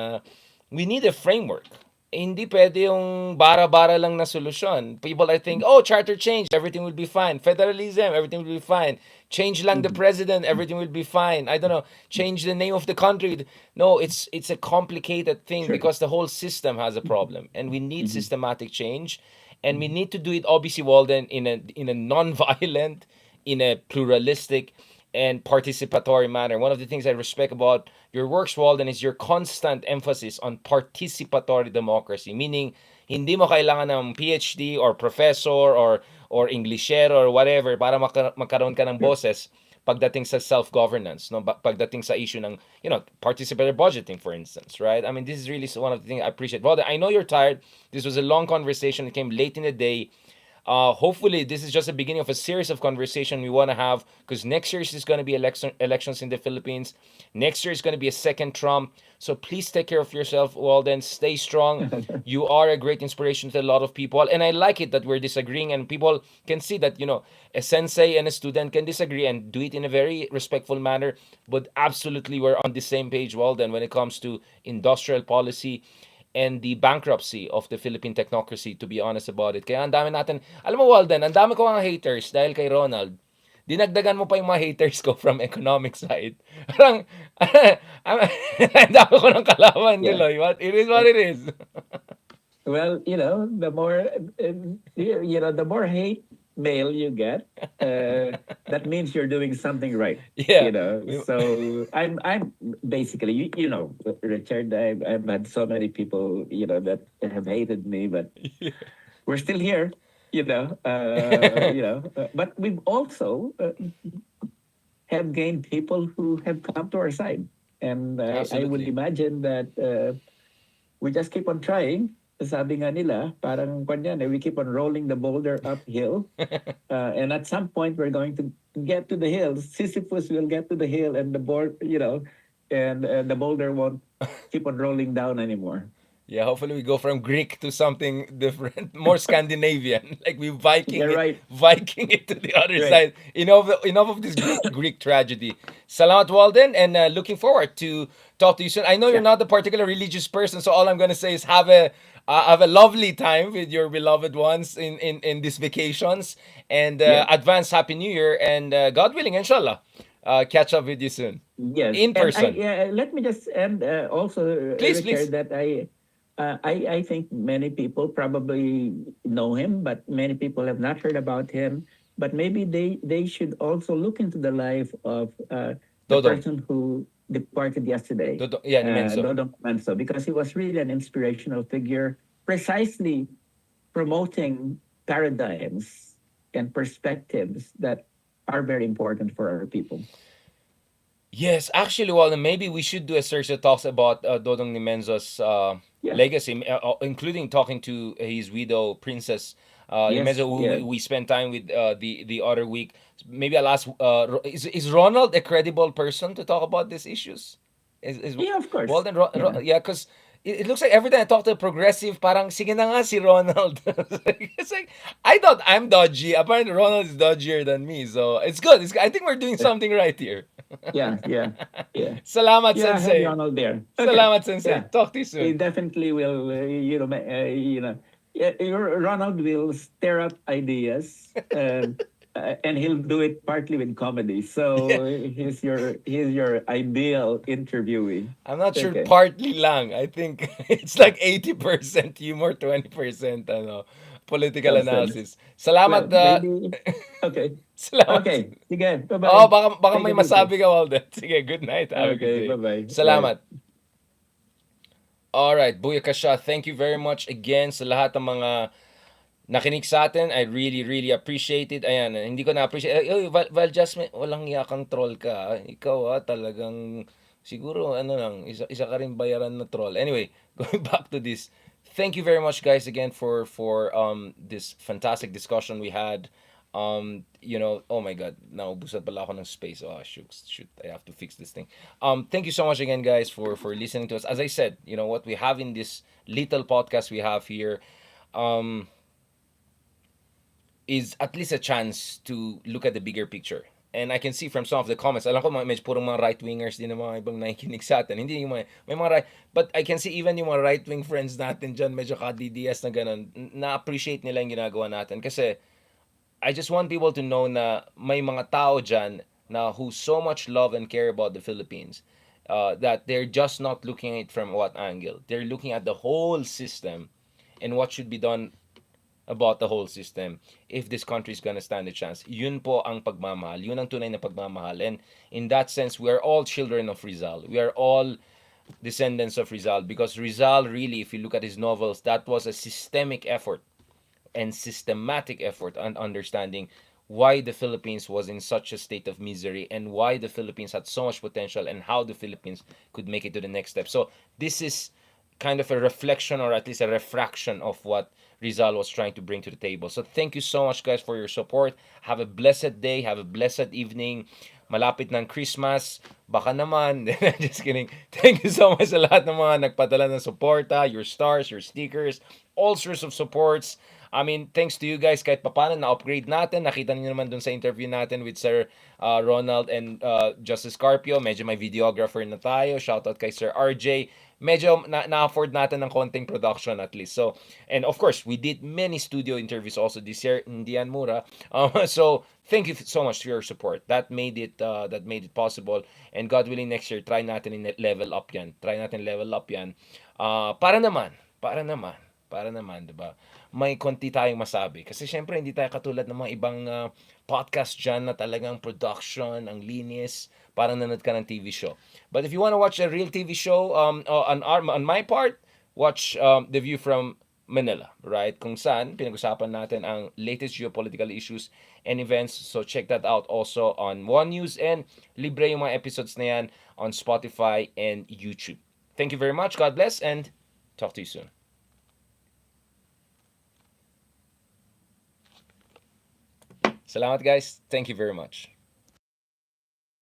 We need a framework. Hindi pwede yung bara-bara lang na solusyon. People are think, oh, charter change, everything will be fine. Federalism, everything will be fine. Change lang the Mhm. president, everything will be fine. I don't know, change the name of the country. No, it's a complicated thing Sure. because the whole system has a problem, and we need Mhm. systematic change, and we need to do it, obviously, Walden, in a non-violent, in a pluralistic and participatory manner. One of the things I respect about your works, Walden, is your constant emphasis on participatory democracy, meaning hindi mo kailangan ng PhD or professor or Englishero or whatever para magkaroon ka ng Sure. boses pagdating sa self-governance, no? Pagdating sa issue ng, participatory budgeting, for instance, right? I mean, this is really one of the things I appreciate. Walden, I know you're tired. This was a long conversation. It came late in the day. Hopefully, this is just the beginning of a series of conversation we want to have, because next year is going to be elections in the Philippines. Next year is going to be a second Trump. So please take care of yourself, Walden. Stay strong. You are a great inspiration to a lot of people. And I like it that we're disagreeing and people can see that, a sensei and a student can disagree and do it in a very respectful manner. But absolutely, we're on the same page, Walden, when it comes to industrial policy and the bankruptcy of the Philippine technocracy, to be honest about it. Kaya ang dami natin, alam mo, Walden, ang dami ko mga haters dahil kay Ronald. Dinagdagan mo pa yung mga haters ko from economic side. Parang, ang dami ko ng kalaban, Yeah. Niloy. It is what it is. Well, the more the more hate mail you get, that means you're doing something right. Yeah. So I'm basically Richard. I've had so many people that have hated me, but we're still here. But we've also have gained people who have come to our side, and I would Absolutely. imagine that. We just keep on trying. Sabi nga nila, parang kanyan, we keep on rolling the boulder uphill. And at some point, we're going to get to the hill. Sisyphus will get to the hill, and and the boulder won't keep on rolling down anymore. Yeah, hopefully we go from Greek to something different, more Scandinavian, like we Yeah, right, Viking it to the other right. side. Enough of this Greek tragedy. Salamat, Walden, and looking forward to talk to you soon. I know you're Yeah, not a particular religious person, so all I'm gonna say is have a lovely time with your beloved ones in these vacations, and yeah. advance Happy New Year, and God willing, inshallah, catch up with you soon Yes, in and person. let me just end also, Please, Richard, please. that I think many people probably know him, but many people have not heard about him. But maybe they should also look into the life of the Dodong, person who departed yesterday, Dodong, yeah, ni Menso. Dodong Manso, because he was really an inspirational figure, precisely promoting paradigms and perspectives that are very important for our people. Yes, actually, well, maybe we should do a search that talks about Dodong Nimenzo's Yeah. legacy, including talking to his widow, Princess Yes. Nimenzo, who Yeah. we spent time with the other week. Maybe I'll ask, is Ronald a credible person to talk about these issues? Is Yeah. Of well course. then, Yeah. yeah, because it looks like every time I talk to a progressive, parang sige na nga si Ronald. It's like I thought I'm dodgy. Apparently, Ronald is dodgier than me. So it's good. I think we're doing something right here. Yeah, yeah, yeah, Salamat, yeah. I have Sensei. Ronald there. Okay, Salamat, Sensei. yeah, Talk to you he soon. definitely will. Yeah, Ronald will stir up ideas, and he'll do it partly with comedy. Yeah. So he's your ideal interviewee. I'm not sure Okay, partly lang. I think it's like 80% humor, 20% political sounds good. analysis. Salamat, Well, maybe. Okay, salamat. okay. Sige, bye Oh, bye. baka Take may it easy. masabi ka, Walden. Sige, good night. Have a good Okay, bye day. bye. Right. Salamat. All right, Buyakasha, thank you very much again sa lahat ng mga nakinig sa atin. I really, really appreciate it. Ayan, hindi ko na-appreciate. Val Jasmine, walang yakang troll ka. Ikaw talagang, siguro, isa ka rin bayaran na troll. Anyway, going back to this. Thank you very much, guys, again for this fantastic discussion we had. Oh my God, naubusan pala ako ng space. Oh, shoot, I have to fix this thing. Thank you so much again, guys, for listening to us. As I said, what we have in this little podcast we have here, um, is at least a chance to look at the bigger picture. And I can see from some of the comments, alam ko medyo purong mga right-wingers din ng mga ibang nakikinig sa atin. Hindi yung mga, may mga right, but I can see even yung mga right-wing friends natin dyan, medyo kadidiyas na ganun, na-appreciate nila yung ginagawa natin. Kasi I just want people to know na may mga tao dyan na who so much love and care about the Philippines, that they're just not looking at it from what angle. They're looking at the whole system and what should be done about the whole system if this country is gonna stand a chance. Yun po ang pagmamahal. Yun ang tunay na pagmamahal. And in that sense, we are all children of Rizal. We are all descendants of Rizal because Rizal really, if you look at his novels, that was a systemic effort and systematic effort on understanding why the Philippines was in such a state of misery and why the Philippines had so much potential and how the Philippines could make it to the next step. So this is kind of a reflection or at least a refraction of what Rizal was trying to bring to the table. So thank you so much guys for your support. Have a blessed day, have a blessed evening. Malapit ng Christmas. Baka naman. Just kidding. Thank you so much sa lahat ng mga nagpadala ng suporta, your stars, your stickers, all sorts of supports. I mean, thanks to you guys kahit papano na-upgrade natin. Nakita niyo naman dun sa interview natin with Sir Ronald and Justice Carpio. Medyo may videographer na tayo. Shoutout kay Sir RJ. Medyo na-afford natin ng konting production at least. So, and of course, we did many studio interviews also this year. Hindi yan mura. So, thank you so much for your support. That made it possible. And God willing, next year, try natin level up yan. Try natin level up yan. Para naman, 'di ba? May konti tayong masabi kasi syempre hindi tayo katulad ng mga ibang podcast diyan na talagang production, ang linis, parang nanood ka ng TV show. But if you want to watch a real TV show, on my part, watch The View from Manila, right? Kung saan pinag-usapan natin ang latest geopolitical issues and events. So check that out also on One News, and libre yung mga episodes na yan on Spotify and YouTube. Thank you very much. God bless and talk to you soon. Salamat guys. Thank you very much.